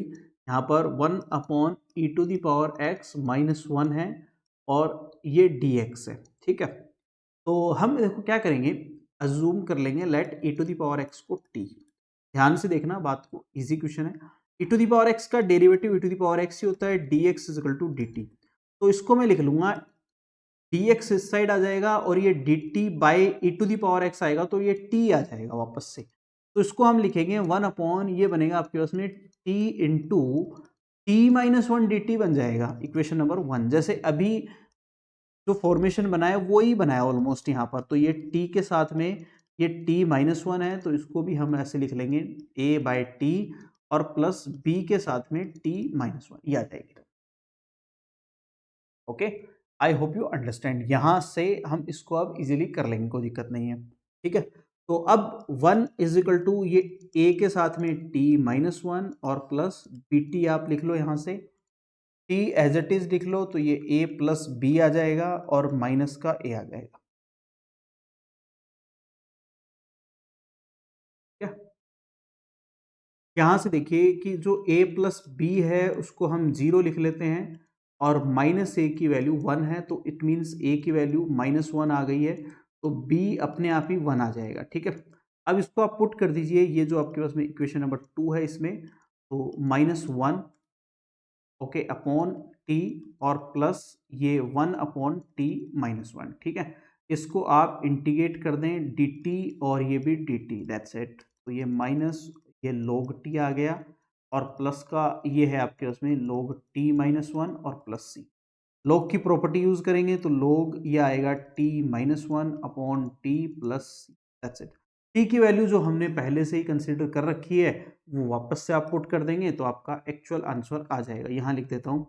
यहाँ पर 1 अपॉन e⁻x-1 है और ये dx है, ठीक है। तो हम देखो क्या करेंगे, अज्यूम कर लेंगे लेट e⁻x को t। ध्यान से देखना बात को, इजी क्वेश्चन है। e⁻x का डेरिवेटिव e⁻x ही होता है, dx = dt। तो इसको मैं लिख लूंगा, dx इस साइड आ जाएगा और ये dt बाई e⁻x आएगा, तो ये t आ जाएगा वापस से। तो इसको हम लिखेंगे 1 अपॉन, ये बनेगा आपके पास में t इंटू t-1 dt बन जाएगा, इक्वेशन नंबर 1। जैसे अभी जो फॉर्मेशन बनाया वो ही बनाया ऑलमोस्ट यहाँ पर। तो ये t के साथ में ये t-1 है, तो इसको भी हम ऐसे लिख लेंगे a/t और प्लस b के साथ में t-1, ये आ जाएगी। Okay, I hope you understand. यहां से हम इसको अब इजीली कर लेंगे, कोई दिक्कत नहीं है, ठीक है। तो अब 1 = ये a के साथ में t-1 और प्लस bt आप लिख लो, यहां से t एज इट इज लिख लो, तो ये a प्लस b आ जाएगा और माइनस का a आ जाएगा, क्या। यहां से देखिए कि जो a प्लस b है उसको हम 0 लिख लेते हैं और माइनस ए की वैल्यू 1 है, तो इट मीन्स ए की वैल्यू -1 आ गई है, तो बी अपने आप ही 1 आ जाएगा। ठीक है, अब इसको आप पुट कर दीजिए, ये जो आपके पास में इक्वेशन नंबर 2 है इसमें, तो -1 ओके अपॉन टी और प्लस ये 1 अपॉन टी -1। ठीक है, इसको आप इंटीग्रेट कर दें डी टी और ये भी डी टी, दैट्स इट। तो ये माइनस ये log टी आ गया और प्लस का ये है आपके उसमें log t -1 और प्लस सी। log की प्रॉपर्टी यूज करेंगे तो log ये आएगा t -1 upon T plus C, that's it. T की वैल्यू जो हमने पहले से ही कंसिडर कर रखी है वो वापस से आप पुट कर देंगे तो आपका एक्चुअल आंसर आ जाएगा। यहां लिख देता हूं,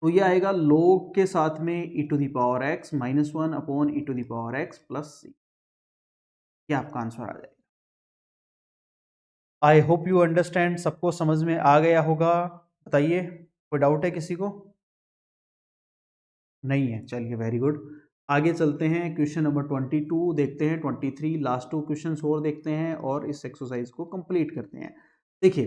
तो ये आएगा log के साथ में e to the power x -1 upon e to the power x plus c, ये आपका आंसर आ जाएगा। आई होप यू अंडरस्टैंड, सबको समझ में आ गया होगा। बताइए, कोई डाउट है किसी को? नहीं है, चलिए वेरी गुड। आगे चलते हैं, क्वेश्चन नंबर 22 देखते हैं, 23 लास्ट 2 क्वेश्चंस और देखते हैं और इस एक्सरसाइज को कंप्लीट करते हैं। देखिए,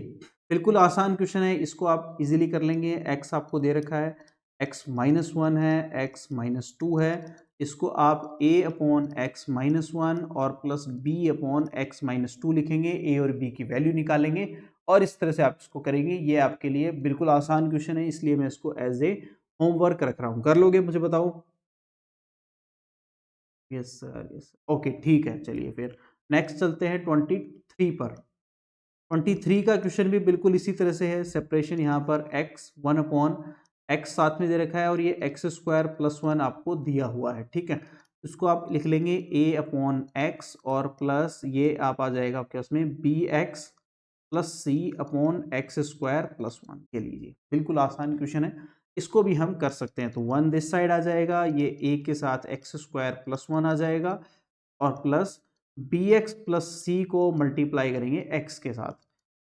बिल्कुल आसान क्वेश्चन है, इसको आप इजीली कर लेंगे। x आपको दे रखा है, x -1 है, x -2 है, इसको आप a अपॉन x -1 और प्लस b अपॉन x -2 लिखेंगे, a और b की वैल्यू निकालेंगे और इस तरह से आप इसको करेंगे। ये आपके लिए बिल्कुल आसान क्वेश्चन है, इसलिए मैं इसको एज ए होमवर्क रख रहा हूं। कर लोगे, मुझे बताओ? यस सर, यस ओके, ठीक है। चलिए फिर नेक्स्ट चलते हैं 23 पर। 23 का क्वेश्चन भी बिल्कुल इसी तरह से है। सेपरेशन यहाँ पर x 1 अपॉन एक्स साथ में दे रखा है और ये एक्स स्क्वायर प्लस 1 आपको दिया हुआ है। ठीक है, इसको आप लिख लेंगे a अपॉन एक्स और प्लस ये आप आ जाएगा आपके उसमें B x plus C upon x square plus 1 के लीजिए। बिल्कुल आसान क्वेश्चन है, इसको भी हम कर सकते हैं। तो 1 दिस साइड आ जाएगा, ये a के साथ एक्स स्क्वायर प्लस 1 आ जाएगा और प्लस बी एक्स प्लस सी को मल्टीप्लाई करेंगे x के साथ,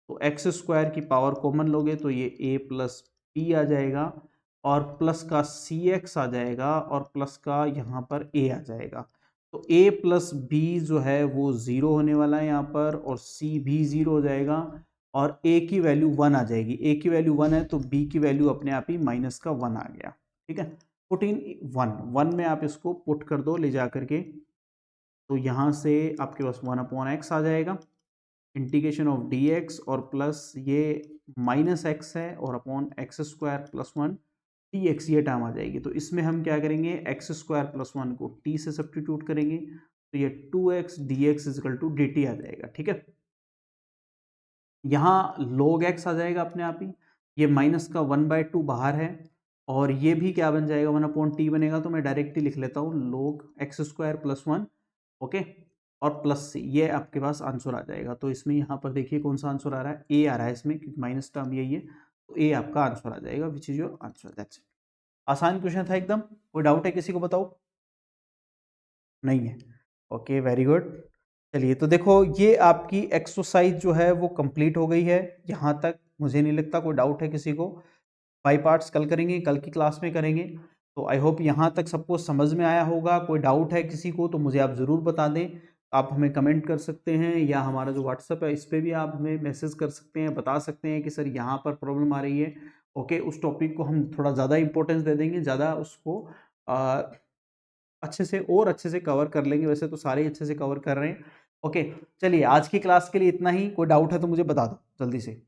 तो एक्स स्क्वायर की पावर कॉमन लोगे तो ये a प्लस पी आ जाएगा और प्लस का सी एक्स आ जाएगा और प्लस का यहाँ पर a आ जाएगा। तो a प्लस बी जो है वो 0 होने वाला है यहाँ पर और c भी 0 हो जाएगा और a की वैल्यू 1 आ जाएगी। a की वैल्यू 1 है तो b की वैल्यू अपने आप ही माइनस का 1 आ गया। ठीक है, पुट इन 1 में आप इसको पुट कर दो ले जा करके, तो यहाँ से आपके पास 1 अपॉन एक्स आ जाएगा, इंटीग्रेशन ऑफ डी एक्स और प्लस ये माइनस एक्स है और upon x square plus 1 T x, ये टर्म आ जाएगी। तो इसमें हम क्या करेंगे, एक्स स्क्वायर प्लस 1 को टी से सब्स्टिट्यूट करेंगे, तो ये 2x dx is equal to d t आ जाएगा। ठीक है, यहाँ log x आ जाएगा अपने आप ही, ये माइनस का 1/2 बाहर है और ये भी क्या बन जाएगा, 1 अपॉन टी बनेगा। तो मैं डायरेक्टली लिख लेता हूँ log x square plus 1 okay और प्लस सी, ये आपके पास आंसर आ जाएगा। तो इसमें यहाँ पर देखिए कौन सा आंसर आ रहा है, ए आ रहा है इसमें, क्योंकि माइनस टर्म यही है, तो ए आपका आंसर आ जाएगा, विच is your answer. That's it. आसान क्वेश्चन था एकदम। कोई डाउट है किसी को? बताओ। नहीं है, ओके वेरी गुड। चलिए, तो देखो ये आपकी एक्सरसाइज जो है वो कंप्लीट हो गई है। यहाँ तक मुझे नहीं लगता कोई डाउट है किसी को। 5 पार्ट्स कल करेंगे, कल की क्लास में करेंगे। तो आई होप यहाँ तक सबको समझ में आया होगा। कोई डाउट है किसी को तो मुझे आप ज़रूर बता दें। आप हमें कमेंट कर सकते हैं या हमारा जो व्हाट्सअप है इस पर भी आप हमें मैसेज कर सकते हैं, बता सकते हैं कि सर यहाँ पर प्रॉब्लम आ रही है। ओके, उस टॉपिक को हम थोड़ा ज़्यादा इंपॉर्टेंस दे देंगे, ज़्यादा उसको अच्छे से और अच्छे से कवर कर लेंगे। वैसे तो सारे ही अच्छे से कवर कर रहे हैं। ओके, चलिए आज की क्लास के लिए इतना ही। कोई डाउट है तो मुझे बता दो जल्दी से।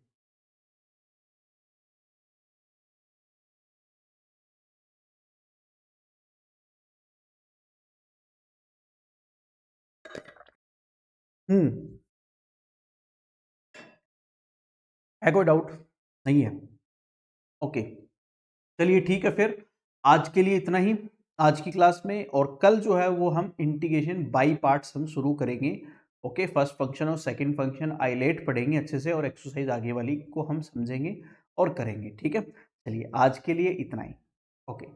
हम्म, है कोई डाउट? नहीं है, ओके। चलिए ठीक है, फिर आज के लिए इतना ही आज की क्लास में। और कल जो है वो हम इंटीग्रेशन बाई पार्ट्स हम शुरू करेंगे। ओके, फर्स्ट फंक्शन और सेकंड फंक्शन आइलेट पढ़ेंगे अच्छे से और एक्सरसाइज आगे वाली को हम समझेंगे और करेंगे। ठीक है, चलिए आज के लिए इतना ही। ओके।